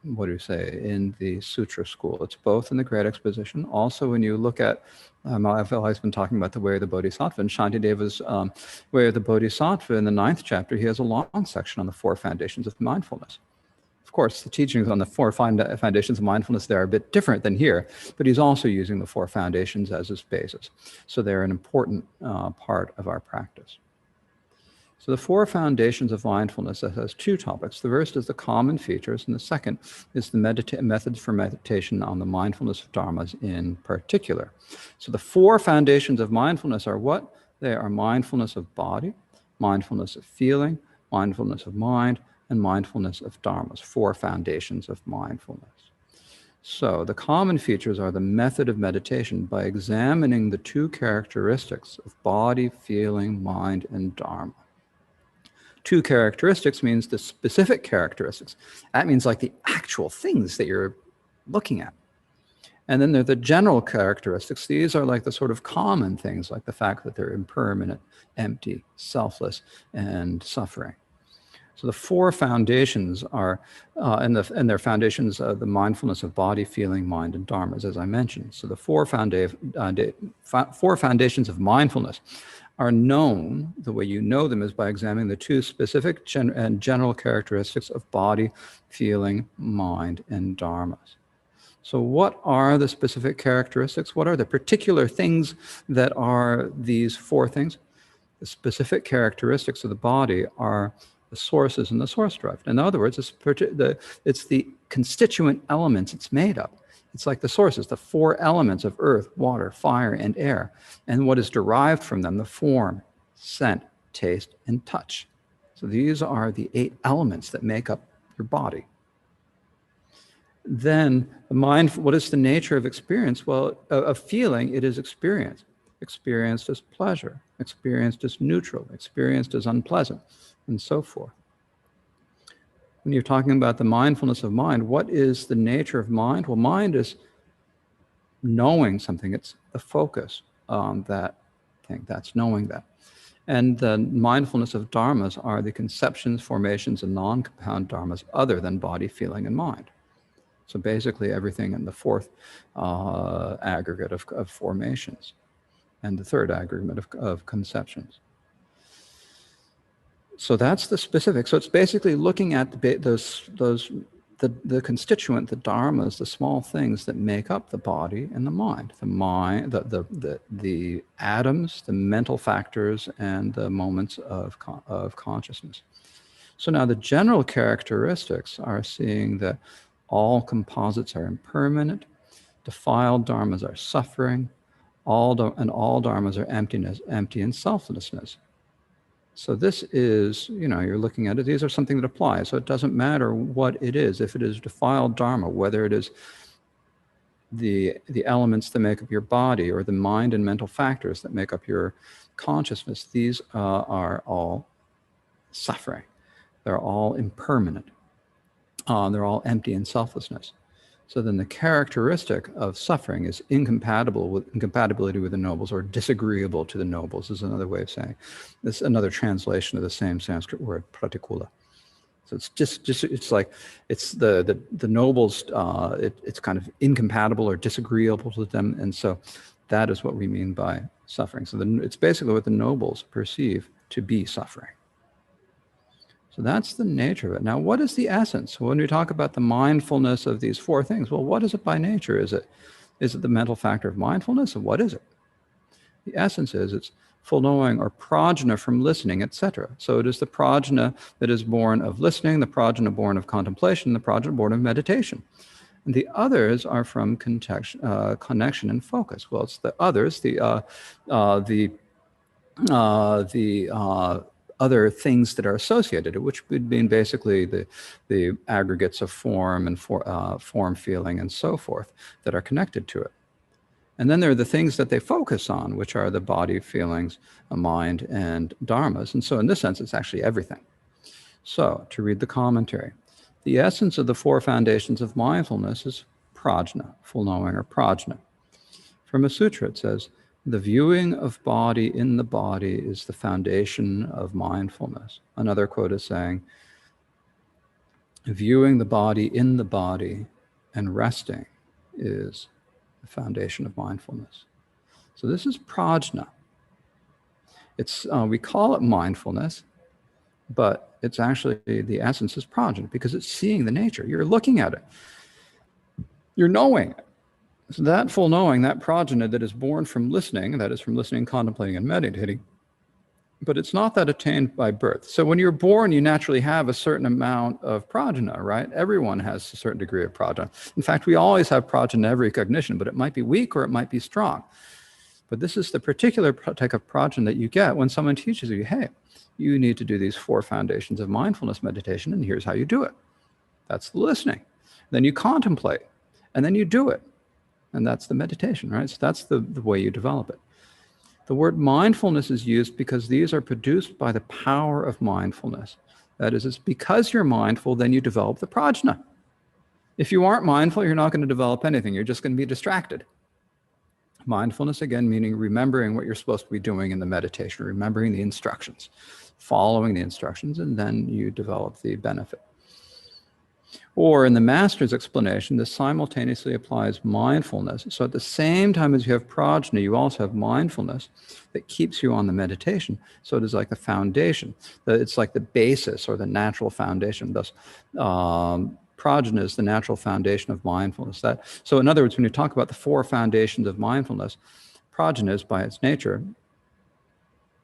in the sutra school. It's both in the Great Exposition. Also, when you look at, I've always been talking about the way of the Bodhisattva, and Shantideva's way of the Bodhisattva in the 9th chapter, he has a long section on the four foundations of mindfulness. Of course, the teachings on the four foundations of mindfulness there are a bit different than here, but he's also using the four foundations as his basis. So they're an important part of our practice. So the four foundations of mindfulness has two topics. The first is the common features, and the second is the methods for meditation on the mindfulness of dharmas in particular. So the four foundations of mindfulness are what? They are mindfulness of body, mindfulness of feeling, mindfulness of mind, and mindfulness of dharmas, four foundations of mindfulness. So the common features are the method of meditation by examining the two characteristics of body, feeling, mind, and dharma. Two characteristics means the specific characteristics. That means like the actual things that you're looking at. And then there are the general characteristics. These are like the sort of common things, like the fact that they're impermanent, empty, selfless, and suffering. So the four foundations are, and their foundations are the mindfulness of body, feeling, mind, and dharmas, as I mentioned. So the four foundations of mindfulness are known, the way you know them is by examining the two specific and general characteristics of body, feeling, mind, and dharmas. So what are the specific characteristics? What are the particular things that are these four things? The specific characteristics of the body are the sources and the source drive. In other words, it's the constituent elements it's made of. It's like the sources, the four elements of earth, water, fire, and air, and what is derived from them, the form, scent, taste, and touch. So these are the 8 elements that make up your body. Then the mind, what is the nature of experience? Well, of feeling, it is experience. Experienced as pleasure, experienced as neutral, experienced as unpleasant, and so forth. When you're talking about the mindfulness of mind, what is the nature of mind? Well, mind is knowing something. It's the focus on that thing. That's knowing that. And the mindfulness of dharmas are the conceptions, formations, and non-compound dharmas other than body, feeling, and mind. So basically everything in the fourth aggregate of formations and the third aggregate of conceptions. So that's the specific. So it's basically looking at the constituent, the dharmas, the small things that make up the body and the mind. The mind, the atoms, the mental factors, and the moments of consciousness. So now the general characteristics are seeing that all composites are impermanent, defiled dharmas are suffering, all dharmas are empty and selflessness. So this is, you're looking at it, these are something that applies. So it doesn't matter what it is. If it is defiled dharma, whether it is the elements that make up your body or the mind and mental factors that make up your consciousness, these are all suffering. They're all impermanent. They're all empty and selflessness. So then the characteristic of suffering is incompatibility with the nobles, or disagreeable to the nobles is another way of saying. This is another translation of the same Sanskrit word, pratikula. So it's it's like, it's the nobles, it's kind of incompatible or disagreeable to them. And so that is what we mean by suffering. So it's basically what the nobles perceive to be suffering. So that's the nature of it. Now, what is the essence? When we talk about the mindfulness of these four things, well, what is it by nature? Is it the mental factor of mindfulness? And what is it? The essence is it's full knowing, or prajna from listening, etc. So it is the prajna that is born of listening, the prajna born of contemplation, the prajna born of meditation. And the others are from connection and focus. Well, it's the others, the other things that are associated, which would mean basically the aggregates of form and form, feeling, and so forth that are connected to it. And then there are the things that they focus on, which are the body, feelings, mind, and dharmas. And so in this sense, it's actually everything. So to read the commentary, the essence of the four foundations of mindfulness is prajna, full knowing, or prajna. From a sutra, it says, the viewing of body in the body is the foundation of mindfulness. Another quote is saying, viewing the body in the body and resting is the foundation of mindfulness. So this is prajna. It's we call it mindfulness, but it's actually, the essence is prajna, because it's seeing the nature. You're looking at it. You're knowing it. So that full knowing, that prajna that is born from listening, that is from listening, contemplating, and meditating, but it's not that attained by birth. So when you're born, you naturally have a certain amount of prajna, right? Everyone has a certain degree of prajna. In fact, we always have prajna every cognition, but it might be weak or it might be strong. But this is the particular type of prajna that you get when someone teaches you, hey, you need to do these four foundations of mindfulness meditation, and here's how you do it. That's the listening. Then you contemplate, and then you do it. And that's the meditation, right? So that's the way you develop it. The word mindfulness is used because these are produced by the power of mindfulness. That is, it's because you're mindful, then you develop the prajna. If you aren't mindful, you're not going to develop anything. You're just going to be distracted. Mindfulness, again, meaning remembering what you're supposed to be doing in the meditation, remembering the instructions, following the instructions, and then you develop the benefit. Or in the master's explanation, this simultaneously applies mindfulness. So at the same time as you have prajna, you also have mindfulness that keeps you on the meditation. So it is like the foundation. It's like the basis or the natural foundation. Thus, prajna is the natural foundation of mindfulness. So in other words, when you talk about the four foundations of mindfulness, prajna is by its nature,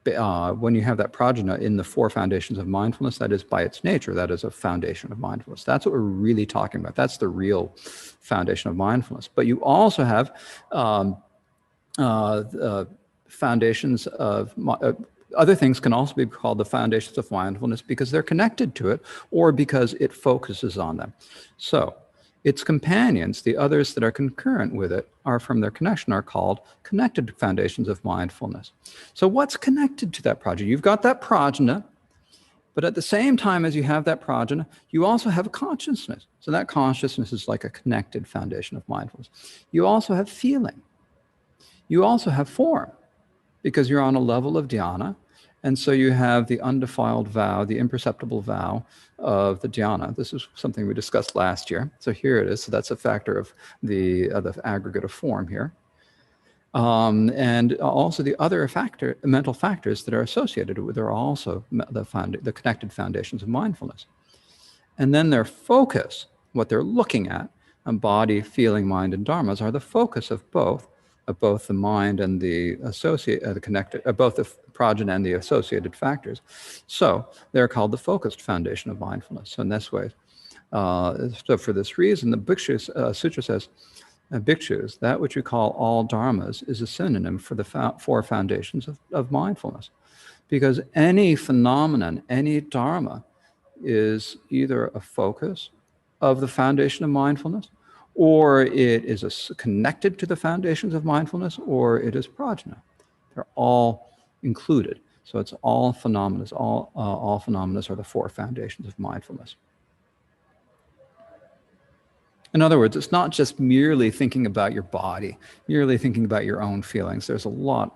when you have that prajna in the four foundations of mindfulness, that is by its nature, that is a foundation of mindfulness. That's what we're really talking about. That's the real foundation of mindfulness. But you also have foundations of, other things can also be called the foundations of mindfulness because they're connected to it or because it focuses on them. So its companions, the others that are concurrent with it, are from their connection, are called connected foundations of mindfulness. So what's connected to that prajna? You've got that prajna, But at the same time as you have that prajna, you also have a consciousness. So that consciousness is like a connected foundation of mindfulness. You also have feeling. You also have form, because you're on a level of dhyana. And so you have the undefiled vow, the imperceptible vow of the dhyana. This is something we discussed last year. So here it is. So that's a factor of the aggregate of form here. And also the other mental factors that are associated with are also the connected foundations of mindfulness. And then their focus, what they're looking at, and body, feeling, mind, and dharmas are the focus of both the mind and the both the prajna and the associated factors. So they're called the focused foundation of mindfulness. So in this way, so for this reason, the Bhikshu Sutra says, Bhikshus, that which we call all dharmas is a synonym for the four foundations of mindfulness. Because any phenomenon, any dharma, is either a focus of the foundation of mindfulness, or it is connected to the foundations of mindfulness, or it is prajna. They're all included. So it's all phenomena. All phenomena are the four foundations of mindfulness. In other words, it's not just merely thinking about your body, merely thinking about your own feelings. There's a lot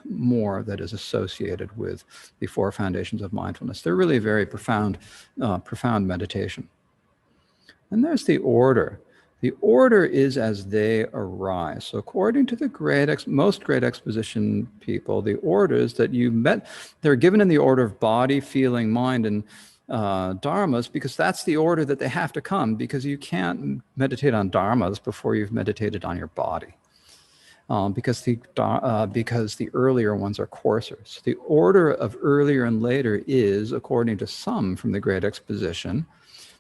more that is associated with the four foundations of mindfulness. They're really very profound meditation. And there's the order. The order is as they arise. So according to the most great exposition people, the orders that they're given in the order of body, feeling, mind, and dharmas, because that's the order that they have to come, because you can't meditate on dharmas before you've meditated on your body. Because the earlier ones are coarser. So the order of earlier and later is, according to some from the great exposition,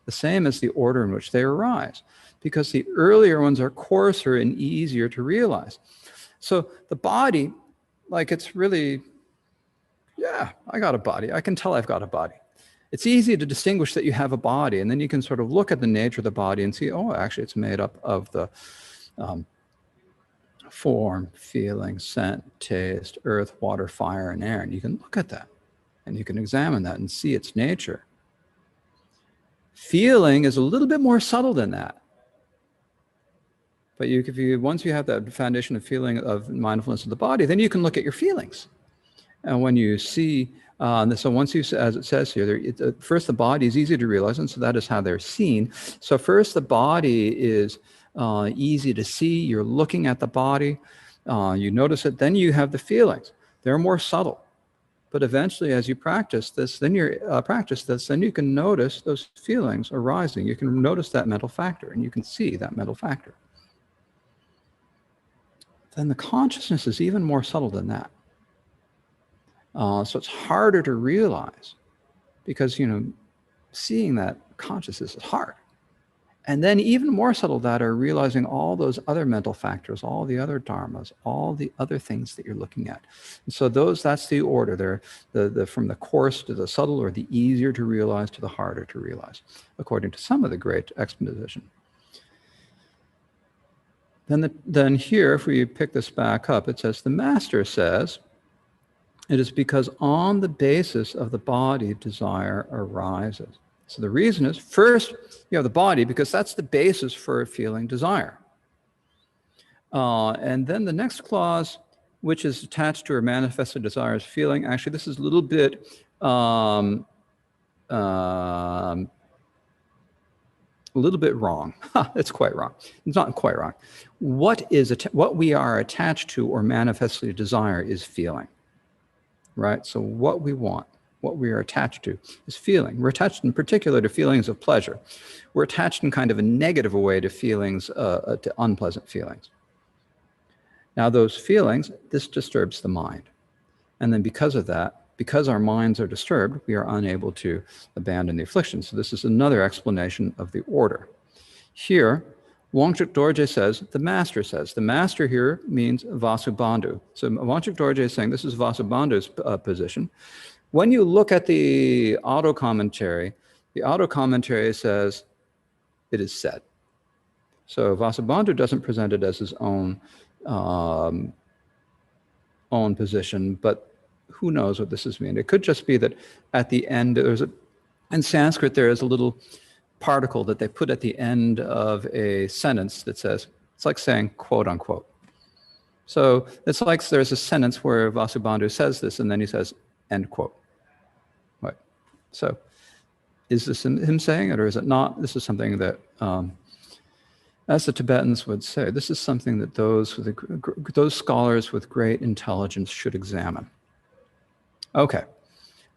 the same as the order in which they arise, because the earlier ones are coarser and easier to realize. So the body, like it's really, yeah, I got a body. I can tell I've got a body. It's easy to distinguish that you have a body, and then you can sort of look at the nature of the body and see, oh, actually it's made up of the form, feeling, scent, taste, earth, water, fire, and air. And you can look at that, and you can examine that and see its nature. Feeling is a little bit more subtle than that. But once you have that foundation of feeling of mindfulness of the body, then you can look at your feelings. And when you see, so once you, as it says here, first the body is easy to realize, and so that is how they're seen. So first the body is easy to see. You're looking at the body, you notice it. Then you have the feelings. They're more subtle. But eventually, as you practice this, then you can notice those feelings arising. You can notice that mental factor, and you can see that mental factor. Then the consciousness is even more subtle than that. So it's harder to realize, because seeing that consciousness is hard. And then even more subtle that are realizing all those other mental factors, all the other dharmas, all the other things that you're looking at. And so that's the order. They're from the coarse to the subtle, or the easier to realize to the harder to realize, according to some of the great exposition. Then here, if we pick this back up, it says, the master says, it is because on the basis of the body, desire arises. So the reason is, first, you have the body, because that's the basis for feeling desire. And then the next clause, which is attached to or manifested desire as feeling, actually, this is a little bit wrong. It's quite wrong. It's not quite wrong. What we are attached to or manifestly desire is feeling, right? So what we want, what we are attached to is feeling. We're attached in particular to feelings of pleasure. We're attached in kind of a negative way to feelings, to unpleasant feelings. Now those feelings, this disturbs the mind. And then because of that, because our minds are disturbed, we are unable to abandon the affliction. So this is another explanation of the order. Here, Wangchuk Dorje says, the master says. The master here means Vasubandhu. So Wangchuk Dorje is saying this is Vasubandhu's position. When you look at the auto commentary says, it is said. So Vasubandhu doesn't present it as his own position, but who knows what this is mean? It could just be that at the end, In Sanskrit, there is a little particle that they put at the end of a sentence that says, it's like saying quote unquote. So it's like there's a sentence where Vasubandhu says this and then he says end quote. Right. So is this him saying it or is it not? This is something that, as the Tibetans would say, this is something that those scholars with great intelligence should examine. Okay.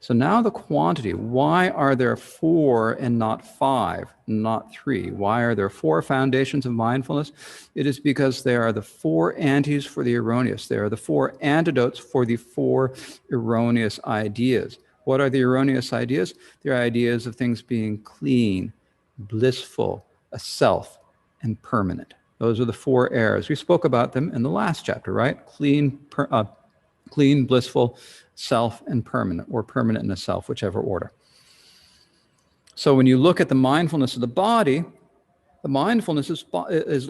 So now the quantity, why are there 4 and not 5, not 3? Why are there 4 foundations of mindfulness? It is because they are the 4 antis for the erroneous. They are the 4 antidotes for the 4 erroneous ideas. What are the erroneous ideas? They're ideas of things being clean, blissful, a self, and permanent. Those are the 4 errors. We spoke about them in the last chapter, right? Clean, blissful, self, and permanent, or permanent in a self, whichever order. So when you look at the mindfulness of the body, the mindfulness is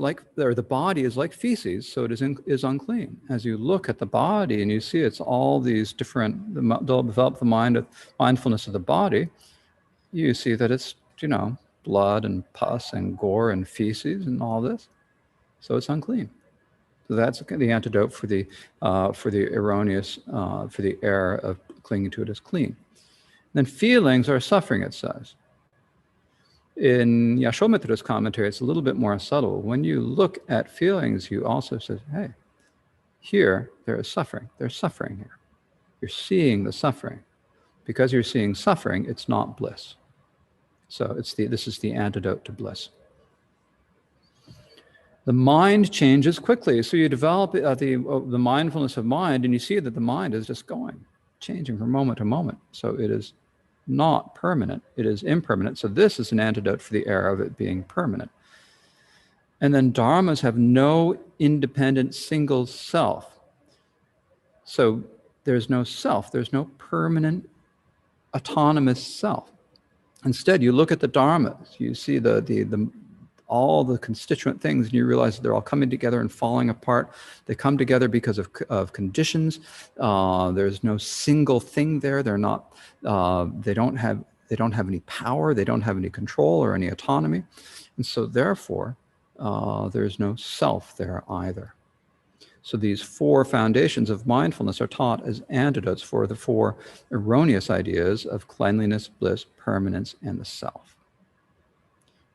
like, or the body is like feces, so it is unclean. As you look at the body and you see it's all these different, develop the mindfulness of the body, you see that it's, blood and pus and gore and feces and all this. So it's unclean. So that's the antidote for the erroneous, for the error of clinging to it as clean. Then feelings are suffering, it says. In Yashomitra's commentary, it's a little bit more subtle. When you look at feelings, you also say, hey, here there is suffering. There's suffering here. You're seeing the suffering. Because you're seeing suffering, it's not bliss. So this is the antidote to bliss. The mind changes quickly. So you develop the mindfulness of mind, and you see that the mind is just changing from moment to moment. So it is not permanent. It is impermanent. So this is an antidote for the error of it being permanent. And then dharmas have no independent single self. So there's no self. There's no permanent autonomous self. Instead, you look at the dharmas. You see all the constituent things, and you realize that they're all coming together and falling apart. They come together because of conditions. There's no single thing there. They're not. They don't have any power. They don't have any control or any autonomy, and so therefore, there's no self there either. So these 4 foundations of mindfulness are taught as antidotes for the 4 erroneous ideas of cleanliness, bliss, permanence, and the self.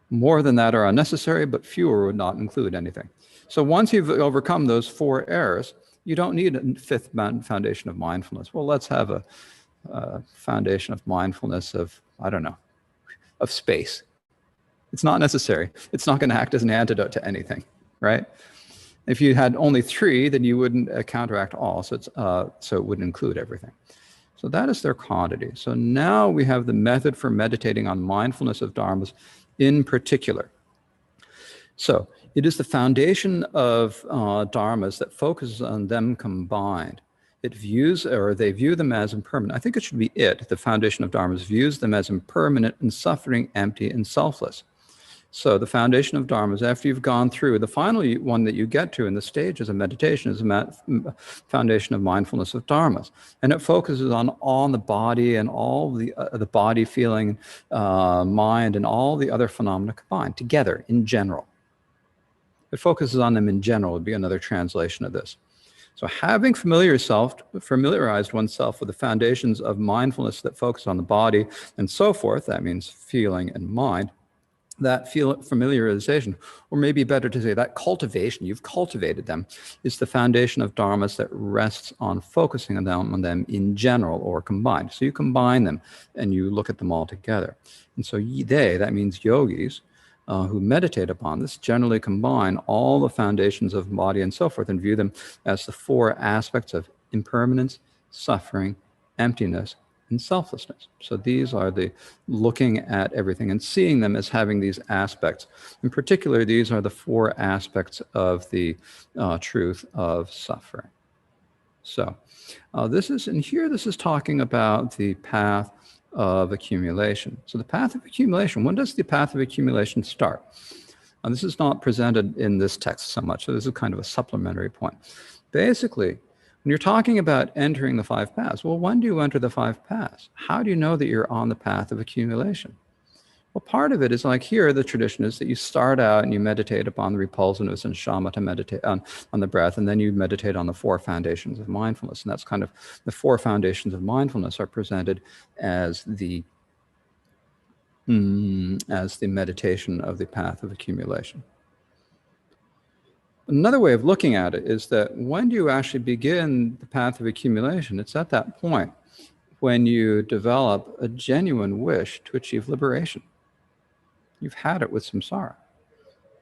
More than that are unnecessary, but fewer would not include anything. So once you've overcome those 4 errors, you don't need a 5th foundation of mindfulness. Well, let's have a foundation of mindfulness of, of space. It's not necessary. It's not going to act as an antidote to anything, right? If you had only 3, then you wouldn't counteract all, so it wouldn't include everything. So that is their quantity. So now we have the method for meditating on mindfulness of dharmas in particular. So it is the foundation of dharmas that focuses on them combined. They view them as impermanent. I think it should be the foundation of dharmas, views them as impermanent and suffering, empty, and selfless. So the foundation of dharmas, after you've gone through, the final one that you get to in the stages of meditation is a foundation of mindfulness of dharmas. And it focuses on the body and all the body feeling, mind, and all the other phenomena combined together in general. It focuses on them in general would be another translation of this. So having familiarized oneself with the foundations of mindfulness that focus on the body and so forth, that means feeling and mind, that familiarization, or maybe better to say that cultivation, you've cultivated them, is the foundation of dharmas that rests on focusing on them in general or combined. So you combine them and you look at them all together. And so that means yogis who meditate upon this generally combine all the foundations of body and so forth and view them as the 4 aspects of impermanence, suffering, emptiness, and selflessness. So these are the looking at everything and seeing them as having these aspects. In particular, these are the 4 aspects of the truth of suffering. So this is talking about the path of accumulation. So the path of accumulation, when does the path of accumulation start? This is not presented in this text so much, so this is kind of a supplementary point. Basically, When you're talking about entering the 5 paths, well, when do you enter the 5 paths? How do you know that you're on the path of accumulation? Well, part of it is like here, the tradition is that you start out and you meditate upon the repulsiveness and shamatha, meditate on the breath, and then you meditate on the 4 foundations of mindfulness. And that's kind of the 4 foundations of mindfulness are presented as the meditation of the path of accumulation. Another way of looking at it is that when do you actually begin the path of accumulation? It's at that point when you develop a genuine wish to achieve liberation. You've had it with samsara.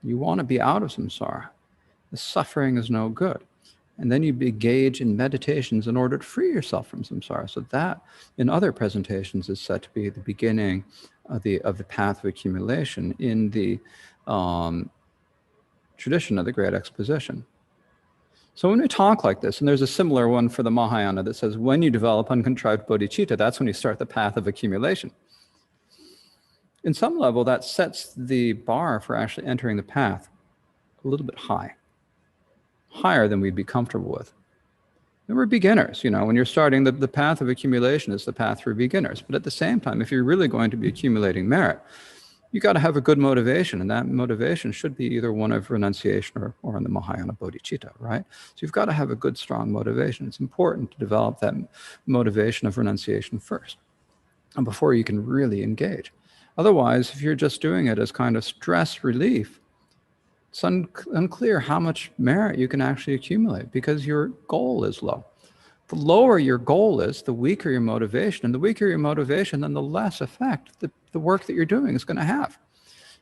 You want to be out of samsara. The suffering is no good. And then you engage in meditations in order to free yourself from samsara. So that, in other presentations, is said to be the beginning of the path of accumulation in the tradition of the Great Exposition. So when we talk like this, and there's a similar one for the Mahayana that says, when you develop uncontrived bodhicitta, that's when you start the path of accumulation. In some level, that sets the bar for actually entering the path a little bit high, higher than we'd be comfortable with. And we're beginners, when you're starting, the path of accumulation is the path for beginners. But at the same time, if you're really going to be accumulating merit, you got to have a good motivation, and that motivation should be either one of renunciation or in the Mahayana bodhicitta, right? So you've got to have a good, strong motivation. It's important to develop that motivation of renunciation first, and before you can really engage. Otherwise, if you're just doing it as kind of stress relief, it's unclear how much merit you can actually accumulate because your goal is low. The lower your goal is, the weaker your motivation. And the weaker your motivation, then the less effect the work that you're doing is going to have.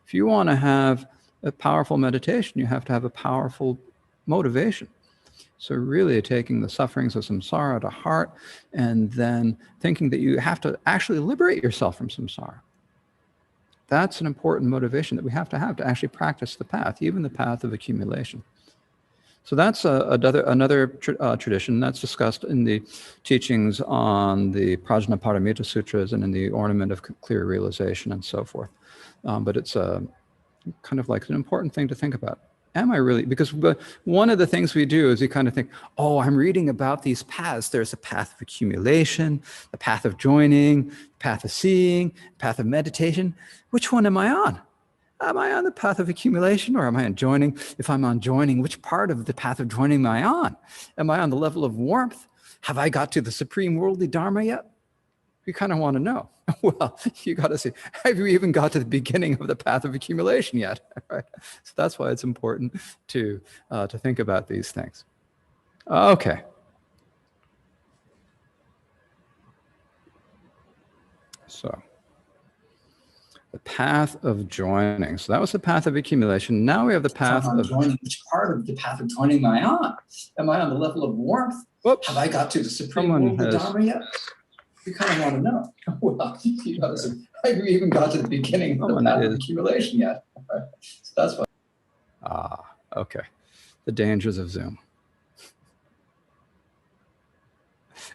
If you want to have a powerful meditation, you have to have a powerful motivation. So really taking the sufferings of samsara to heart and then thinking that you have to actually liberate yourself from samsara. That's an important motivation that we have to actually practice the path, even the path of accumulation. So that's another tradition that's discussed in the teachings on the Prajnaparamita Sutras and in the Ornament of Clear Realization and so forth. But it's kind of like an important thing to think about. Am I really? Because one of the things we do is we kind of think, oh, I'm reading about these paths. There's a path of accumulation, the path of joining, the path of seeing, the path of meditation. Which one am I on? Am I on the path of accumulation or am I on joining? If I'm on joining, which part of the path of joining am I on? Am I on the level of warmth? Have I got to the supreme worldly dharma yet? You kind of want to know. Well, you got to see, have you even got to the beginning of the path of accumulation yet? Right? So that's why it's important to think about these things. Okay. So the path of joining. So that was the path of accumulation. Now we have the path of joining. Which part of the path of joining am I on? Am I on the level of warmth? Whoops. Have I got to the supreme worldly dharma yet? You kind of want to know. Well, you got to say, have you even got to the beginning of the path of accumulation yet? So that's what. Okay. The dangers of Zoom.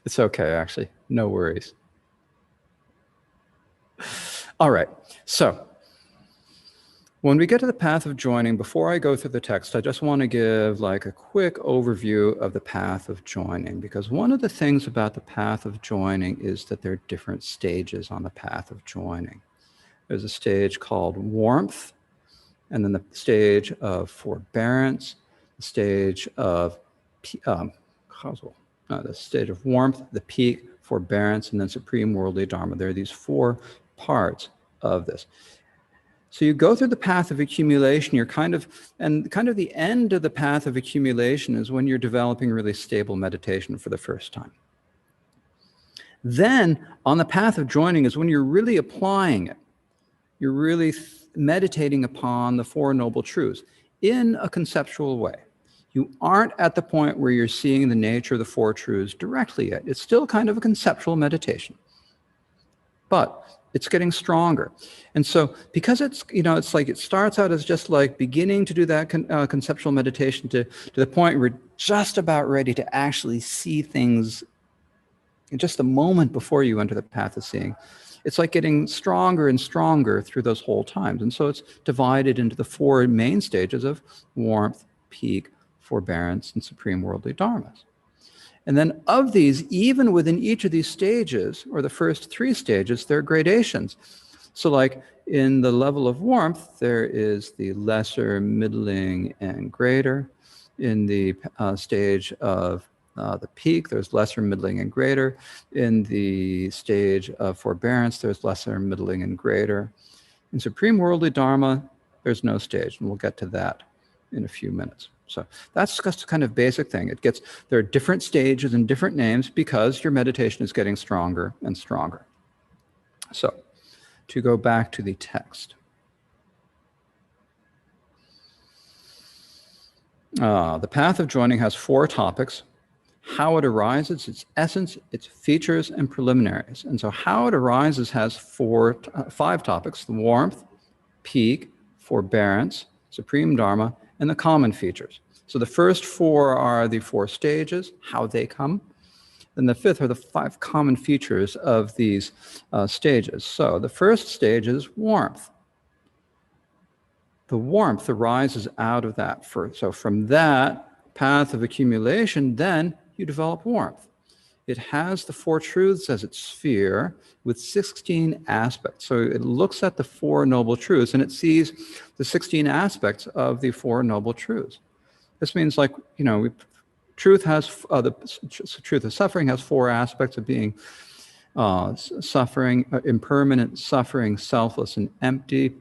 It's okay, actually. No worries. All right. So when we get to the path of joining, before I go through the text, I just want to give like a quick overview of the path of joining, because one of the things about the path of joining is that there are different stages on the path of joining. There's a stage called warmth, and then the stage of forbearance, the stage of the stage of warmth, the peak, forbearance, and then supreme worldly dharma. There are these 4 parts of this. So you go through the path of accumulation, and the end of the path of accumulation is when you're developing really stable meditation for the first time. Then on the path of joining is when you're really applying it. You're really meditating upon the 4 noble truths in a conceptual way. You aren't at the point where you're seeing the nature of the 4 truths directly yet. It's still kind of a conceptual meditation. But it's getting stronger. And so because it's, it's like it starts out as just like beginning to do that conceptual meditation to the point where we're just about ready to actually see things in just a moment before you enter the path of seeing. It's like getting stronger and stronger through those whole times. And so it's divided into the 4 main stages of warmth, peak, forbearance, and supreme worldly dharmas. And then of these, even within each of these stages, or the first 3 stages, there are gradations. So like in the level of warmth, there is the lesser, middling, and greater. In the stage of the peak, there's lesser, middling, and greater. In the stage of forbearance, there's lesser, middling, and greater. In Supreme Worldly Dharma, there's no stage, and we'll get to that in a few minutes. So that's just a kind of basic thing. There are different stages and different names because your meditation is getting stronger and stronger. So to go back to the text. The path of joining has 4 topics: how it arises, its essence, its features, and preliminaries. And so how it arises has 5 topics: the warmth, peak, forbearance, supreme dharma, and the common features. So the first 4 are the 4 stages, how they come. Then the 5th are the 5 common features of these stages. So the first stage is warmth. The warmth arises out of that first. So from that path of accumulation, then you develop warmth. It has the 4 truths as its sphere with 16 aspects. So it looks at the 4 noble truths and it sees the 16 aspects of the 4 noble truths. This means, like, truth has the truth of suffering has 4 aspects of being suffering, impermanent, suffering, selfless, and empty.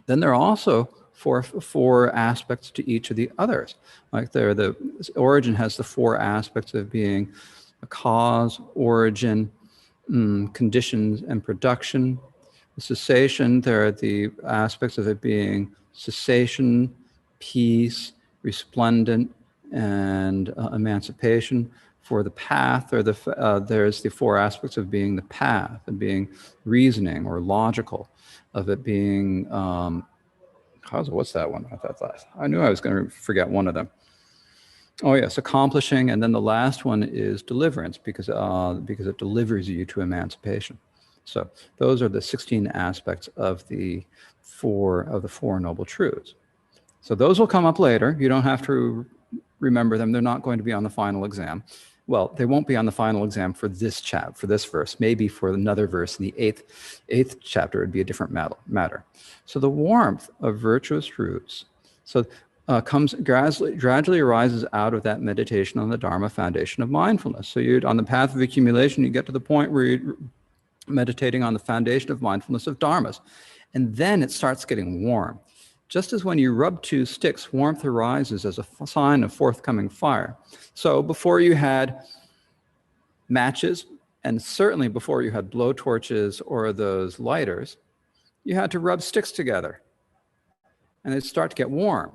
Then there are also 4 aspects to each of the others. Like the origin has the 4 aspects of being a cause, origin, conditions, and production. The cessation, there are the aspects of it being cessation, peace, resplendent, and emancipation. For the path, there's the 4 aspects of being the path, and being reasoning or logical, of it being, what's that one? I knew I was going to forget one of them. Oh yes, accomplishing, and then the last one is deliverance, because it delivers you to emancipation. So those are the 16 aspects of the 4 noble truths. So those will come up later. You don't have to remember them. They're not going to be on the final exam. Well, they won't be on the final exam for this for this verse. Maybe for another verse in the eighth chapter, it would be a different matter. So the warmth of virtuous roots gradually arises out of that meditation on the Dharma foundation of mindfulness. So on the path of accumulation, you get to the point where you're meditating on the foundation of mindfulness of Dharmas. And then it starts getting warm. Just as when you rub 2 sticks, warmth arises as a sign of forthcoming fire. So before you had matches, and certainly before you had blowtorches or those lighters, you had to rub sticks together. And they'd start to get warm.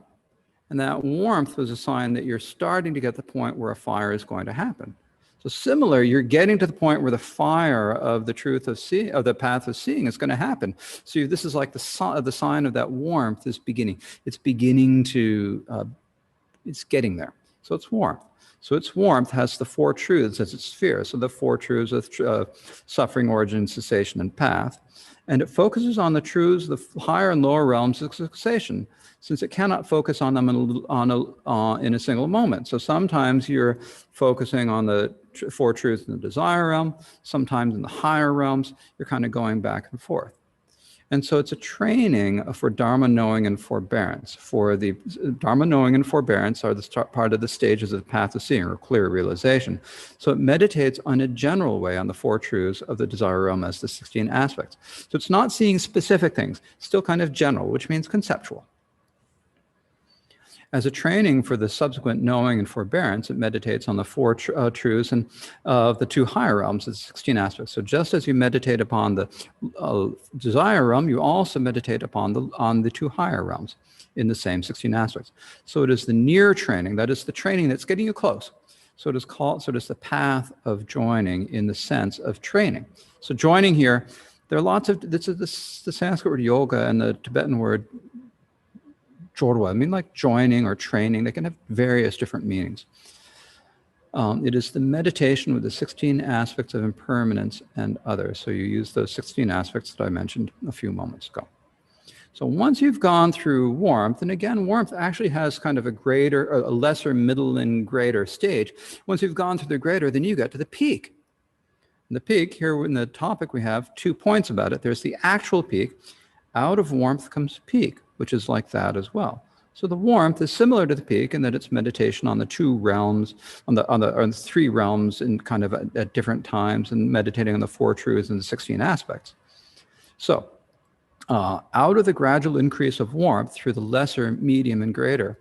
And that warmth was a sign that you're starting to get the point where a fire is going to happen. So similar, you're getting to the point where the fire of the truth of seeing, of the path of seeing, is going to happen. So this is like the sign of that warmth is beginning. It's beginning to, it's getting there. So it's warmth. So its warmth has the 4 truths as its sphere. So the 4 truths of suffering, origin, cessation, and path. And it focuses on the truths of the higher and lower realms of cessation, since it cannot focus on them in a single moment. So sometimes you're focusing on the 4 truths in the desire realm, sometimes in the higher realms, you're kind of going back and forth. And so it's a training for Dharma knowing and forbearance. For the Dharma knowing and forbearance are the part of the stages of the path of seeing, or clear realization. So it meditates on a general way on the 4 truths of the desire realm as the 16 aspects. So it's not seeing specific things, still kind of general, which means conceptual. As a training for the subsequent knowing and forbearance, it meditates on the 4 truths and of the 2 higher realms, the 16 aspects. So just as you meditate upon the desire realm, you also meditate upon the 2 higher realms in the same 16 aspects. So it is the near training, that is the training that's getting you close. So it is the path of joining in the sense of training. So joining here, there are lots of, this is the Sanskrit word yoga and the Tibetan word jorwa, I mean like joining or training. They can have various different meanings. It is the meditation with the 16 aspects of impermanence and others. So you use those 16 aspects that I mentioned a few moments ago. So once you've gone through warmth, and again, warmth actually has kind of a lesser, middle, and greater stage. Once you've gone through the greater, then you get to the peak. And the peak, here in the topic, we have 2 points about it. There's the actual peak. Out of warmth comes peak, which is like that as well. So the warmth is similar to the peak in that it's meditation on the 2 realms, on the 3 realms in kind of at different times, and meditating on the 4 truths and the 16 aspects. So out of the gradual increase of warmth through the lesser, medium, and greater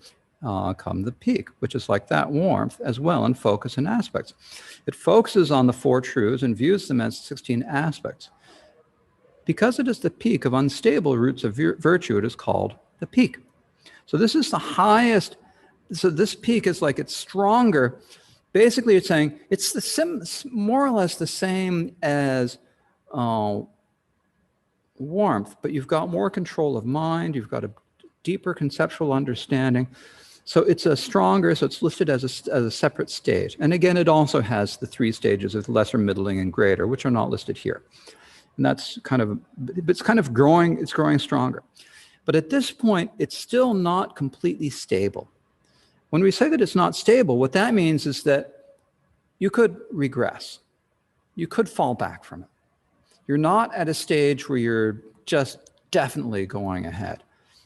come the peak, which is like that warmth as well in focus and aspects. It focuses on the 4 truths and views them as 16 aspects. Because it is the peak of unstable roots of virtue, it is called the peak. So this is the highest. So this peak is like it's stronger. Basically, it's saying it's more or less the same as warmth, but you've got more control of mind. You've got a deeper conceptual understanding. So it's a stronger. So it's listed as a separate stage. And again, it also has the 3 stages of lesser, middling, and greater, which are not listed here. And that's kind of, it's kind of growing. It's growing stronger. But at this point, it's still not completely stable. When we say that it's not stable, what that means is that you could regress. You could fall back from it. You're not at a stage where you're just definitely going ahead.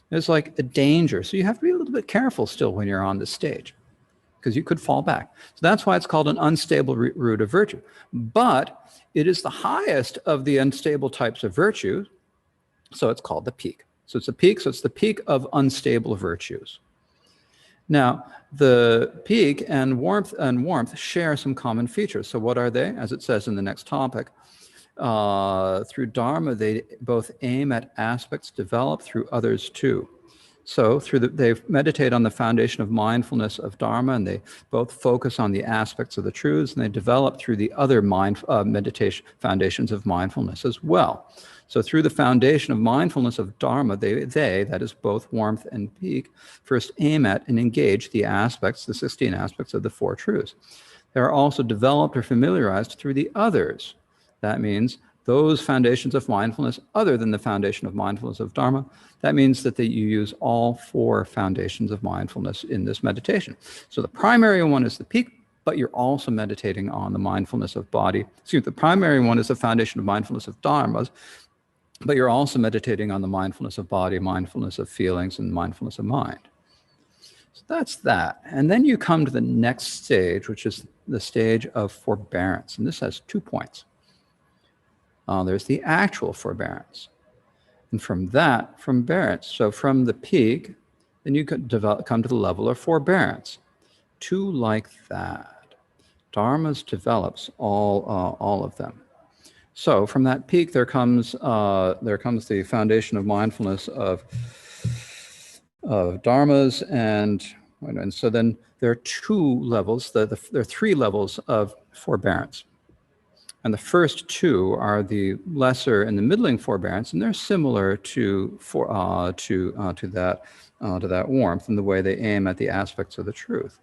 There's like a danger. So you have to be a little bit careful still when you're on this stage, because you could fall back. So that's why it's called an unstable root of virtue. But it is the highest of the unstable types of virtues, so it's called the peak. So it's a peak, so it's the peak of unstable virtues. Now, the peak and warmth share some common features. So what are they? As it says in the next topic, through Dharma, they both aim at aspects developed through others too. So they meditate on the foundation of mindfulness of Dharma, and they both focus on the aspects of the truths, and they develop through the other meditation foundations of mindfulness as well. So through the foundation of mindfulness of Dharma, they, that is both warmth and peak, first aim at and engage the aspects, the 16 aspects of the 4 truths. They are also developed or familiarized through the others. That means those foundations of mindfulness other than the foundation of mindfulness of Dharma. That means that you use all 4 foundations of mindfulness in this meditation. So the primary one is the peak, but you're also meditating on the mindfulness of body. The primary one is the foundation of mindfulness of Dharma, but you're also meditating on the mindfulness of body, mindfulness of feelings, and mindfulness of mind. So that's that. And then you come to the next stage, which is the stage of forbearance. And this has 2 points. There's the actual forbearance. And from that, forbearance. So from the peak, then you could come to the level of forbearance. 2 like that. Dharma's develops all of them. So from that peak, there comes the foundation of mindfulness of Dharmas, and so then there are 2 levels. There are 3 levels of forbearance. And the first 2 are the lesser and the middling forbearance, and they're similar to that warmth in the way they aim at the aspects of the truth.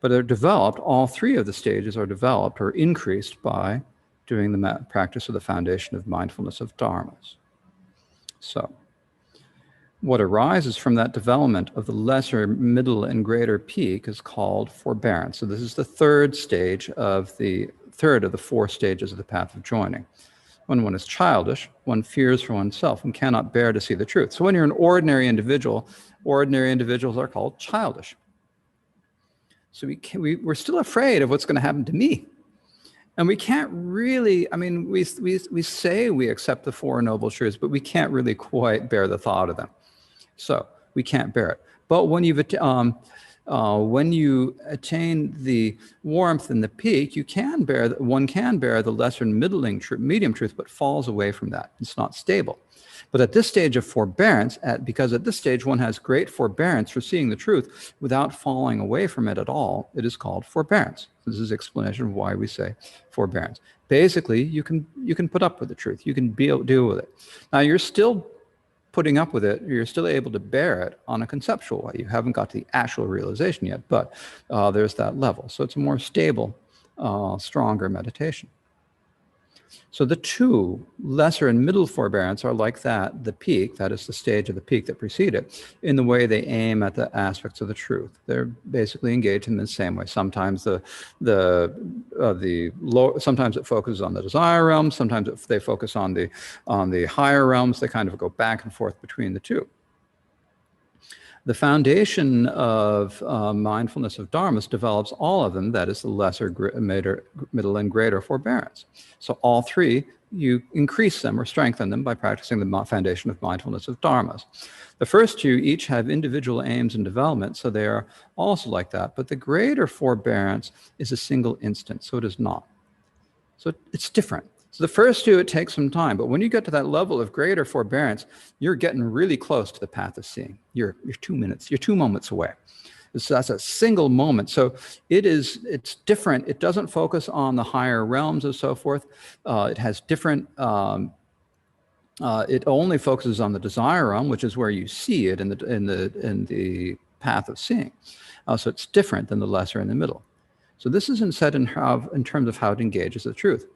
But they're developed. All 3 of the stages are developed or increased by doing the practice of the foundation of mindfulness of dharmas. So, what arises from that development of the lesser, middle, and greater peak is called forbearance. So this is the 3rd stage of the 3rd of the 4 stages of the path of joining. When one is childish, one fears for oneself and cannot bear to see the truth. So when you're an ordinary individual, ordinary individuals are called childish. So we're still afraid of what's going to happen to me. And we can't really, we say we accept the 4 noble truths, but we can't really quite bear the thought of them. So we can't bear it. But when you attain the warmth and the peak, one can bear the lesser and medium truth, but falls away from that. It's not stable. But at this stage of forbearance, because at this stage one has great forbearance for seeing the truth without falling away from it at all, it is called forbearance. This is explanation of why we say forbearance. Basically, you can put up with the truth. You can deal with it. Now, you're still putting up with it. You're still able to bear it on a conceptual way. You haven't got to the actual realization yet, but there's that level. So it's a more stable, stronger meditation. So the two, lesser and middle forbearance, are like that, the peak, that is the stage of the peak that precede it, in the way they aim at the aspects of the truth. They're basically engaged in the same way. Sometimes sometimes it focuses on the desire realm, sometimes they focus on the higher realms. They kind of go back and forth between the two. The foundation of mindfulness of dharmas develops all of them, that is the lesser, middle, and greater forbearance. So all three, you increase them or strengthen them by practicing the foundation of mindfulness of dharmas. The first two each have individual aims and development, so they are also like that. But the greater forbearance is a single instant, so it is not. So it's different. So the first two, it takes some time, but when you get to that level of greater forbearance, you're getting really close to the path of seeing. You're 2 minutes, you're 2 moments away. So that's a single moment. So it's different. It doesn't focus on the higher realms and so forth. It has different, it only focuses on the desire realm, which is where you see it in the path of seeing. So it's different than the lesser and the middle. So this is said in terms of how it engages the truth.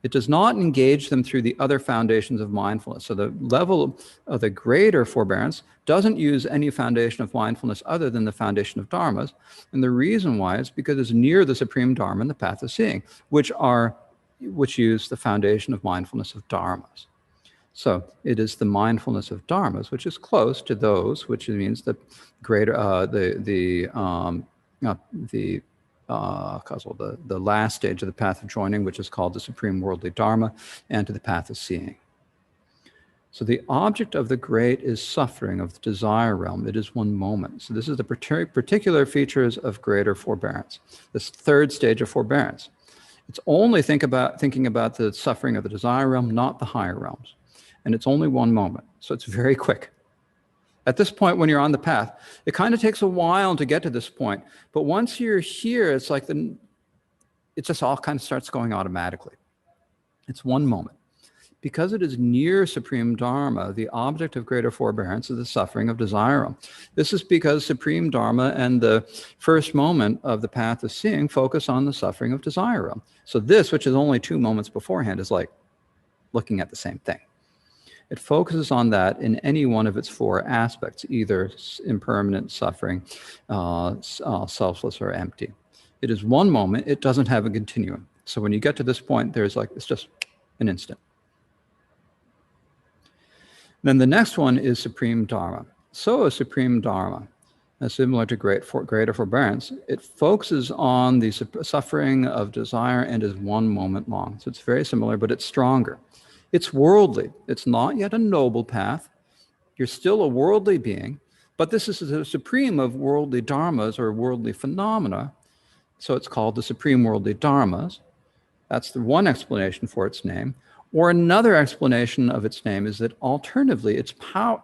It does not engage them through the other foundations of mindfulness. So the level of the greater forbearance doesn't use any foundation of mindfulness other than the foundation of dharmas. And the reason why is because it's near the supreme dharma and the path of seeing, which use the foundation of mindfulness of dharmas. So it is the mindfulness of dharmas, which is close to those, which means the greater, the last stage of the path of joining, which is called the supreme worldly dharma, and to the path of seeing. So the object of the great is suffering of the desire realm. It is one moment. So this is the particular features of greater forbearance, this third stage of forbearance. It's only thinking about the suffering of the desire realm, not the higher realms. And it's only one moment. So it's very quick. At this point, when you're on the path, it kind of takes a while to get to this point. But once you're here, it's like it just all kind of starts going automatically. It's one moment. Because it is near supreme dharma, the object of greater forbearance is the suffering of desire. This is because supreme dharma and the first moment of the path of seeing focus on the suffering of desire. So this, which is only 2 moments beforehand, is like looking at the same thing. It focuses on that in any one of its 4 aspects, either impermanent, suffering, selfless, or empty. It is one moment. It doesn't have a continuum. So when you get to this point, it's just an instant. Then the next one is supreme dharma. So is supreme dharma, similar to greater forbearance. It focuses on the suffering of desire and is 1 moment long. So it's very similar, but it's stronger. It's worldly. It's not yet a noble path. You're still a worldly being, but this is the supreme of worldly dharmas or worldly phenomena. So it's called the supreme worldly dharmas. That's the one explanation for its name. Or another explanation of its name is that alternatively, its power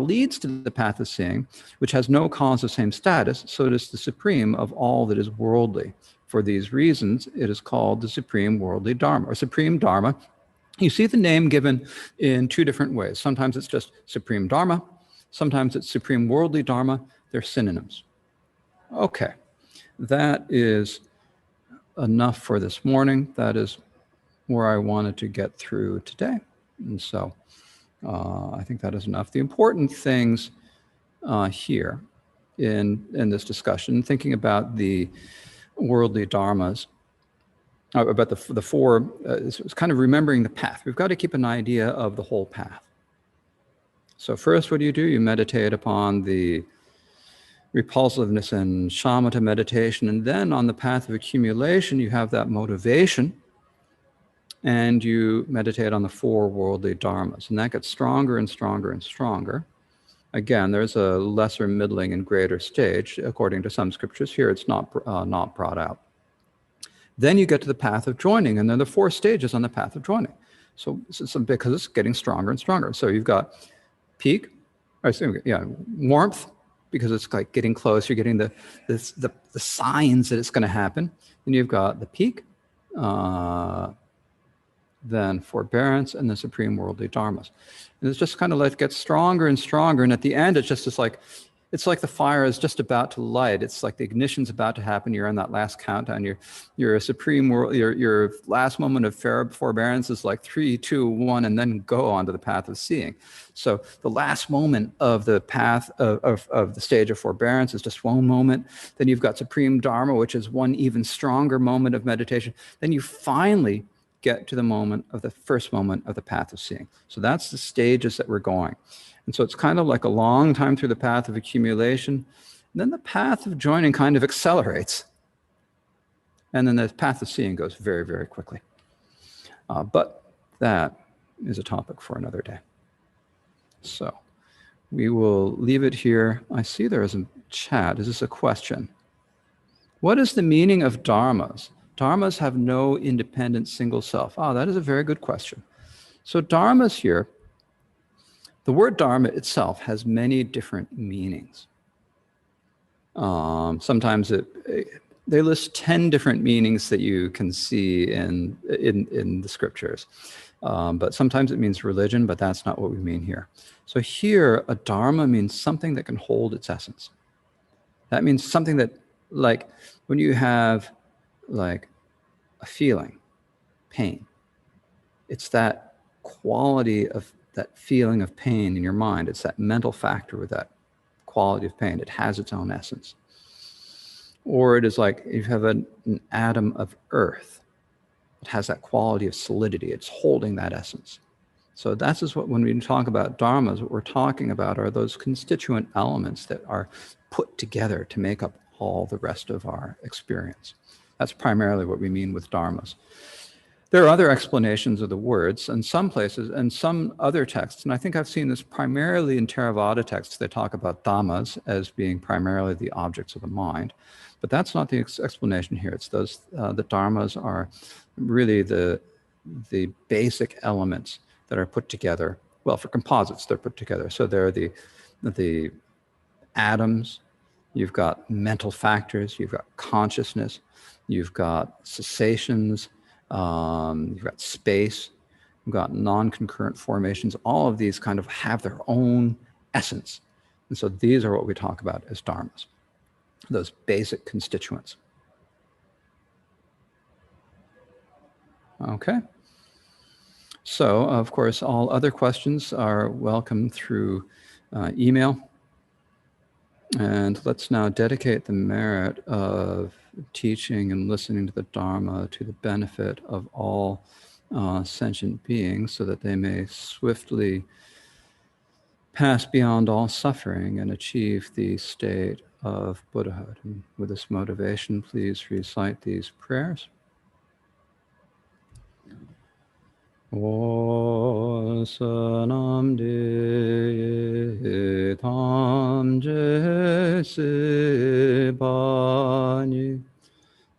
leads to the path of seeing, which has no cause of same status, so it is the supreme of all that is worldly. For these reasons, it is called the supreme worldly dharma, or supreme dharma. You see the name given in 2 different ways. Sometimes it's just supreme dharma, sometimes it's supreme worldly dharma. They're synonyms. Okay, that is enough for this morning. That is where I wanted to get through today. And so I think that is enough. The important things here in this discussion, thinking about the worldly dharmas, about the 4, it's kind of remembering the path. We've got to keep an idea of the whole path. So first, what do? You meditate upon the repulsiveness and shamatha meditation, and then on the path of accumulation, you have that motivation, and you meditate on the 4 worldly dharmas, and that gets stronger and stronger and stronger. Again, there's a lesser, middling, and greater stage. According to some scriptures here, it's not brought out. Then you get to the path of joining, and then the 4 stages on the path of joining. So because it's getting stronger and stronger. So you've got peak, warmth, because it's like getting close. You're getting the signs that it's going to happen. Then you've got the peak, then forbearance, and the supreme worldly dharmas. And it's just kind of like it gets stronger and stronger. And at the end, it's it's like the fire is just about to light. It's like the ignition's about to happen. You're on that last countdown. You're a supreme world. Your last moment of forbearance is like 3, 2, 1, and then go onto the path of seeing. So the last moment of the path of the stage of forbearance is just one moment. Then you've got supreme dharma, which is one even stronger moment of meditation. Then you finally get to the first moment of the path of seeing. So that's the stages that we're going. And so it's kind of like a long time through the path of accumulation. And then the path of joining kind of accelerates. And then the path of seeing goes very, very quickly. But that is a topic for another day. So we will leave it here. I see there is a chat. Is this a question? What is the meaning of dharmas? Dharmas have no independent single self. Oh, that is a very good question. So dharmas here, the word dharma itself has many different meanings. Sometimes they list 10 different meanings that you can see in the scriptures. But sometimes it means religion, but that's not what we mean here. So here, a dharma means something that can hold its essence. That means something that, like, when you have, like, a feeling, pain, it's that quality of that feeling of pain in your mind. It's that mental factor with that quality of pain. It has its own essence. Or it is like you have an atom of earth. It has that quality of solidity. It's holding that essence. So that's just what, when we talk about dharmas, what we're talking about are those constituent elements that are put together to make up all the rest of our experience. That's primarily what we mean with dharmas. There are other explanations of the words in some places and some other texts, and I think I've seen this primarily in Theravada texts. They talk about dhammas as being primarily the objects of the mind, but that's not the explanation here. It's those, the dharmas are really the basic elements that are put together. Well, for composites, they're put together. So they're the atoms, you've got mental factors, you've got consciousness, you've got cessations, you've got space, you've got non-concurrent formations. All of these kind of have their own essence. And so these are what we talk about as dharmas, those basic constituents. Okay. So, of course, all other questions are welcome through email. And let's now dedicate the merit of teaching and listening to the Dharma to the benefit of all sentient beings so that they may swiftly pass beyond all suffering and achieve the state of Buddhahood. And with this motivation, please recite these prayers. Osanam de tam je se bani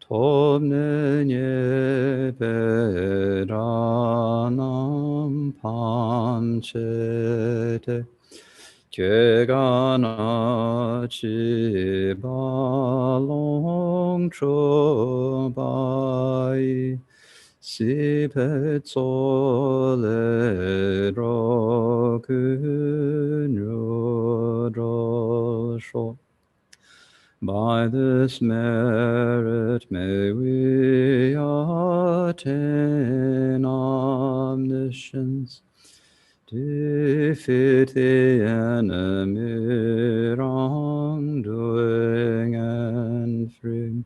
tobne nye beranam pamchete Jegana chi balong chobai Si pezzole rogunyo. By this merit may we attain omniscience, defeat the enemy, wrongdoing and free.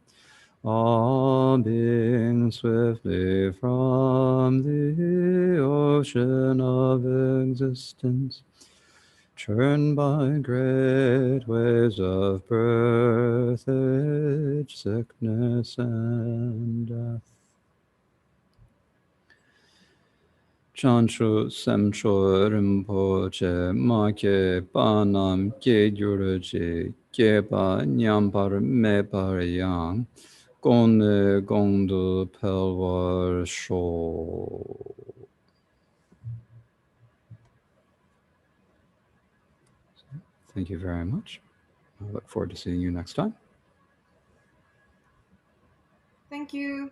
All beings swiftly from the ocean of existence, churned by great waves of birth, age, sickness, and death. Chanchu semcho rinpoche ma ke panam ke gyurje ke pa nyambar me par yang Gongdu Pelwar Sho. Thank you very much. I look forward to seeing you next time. Thank you.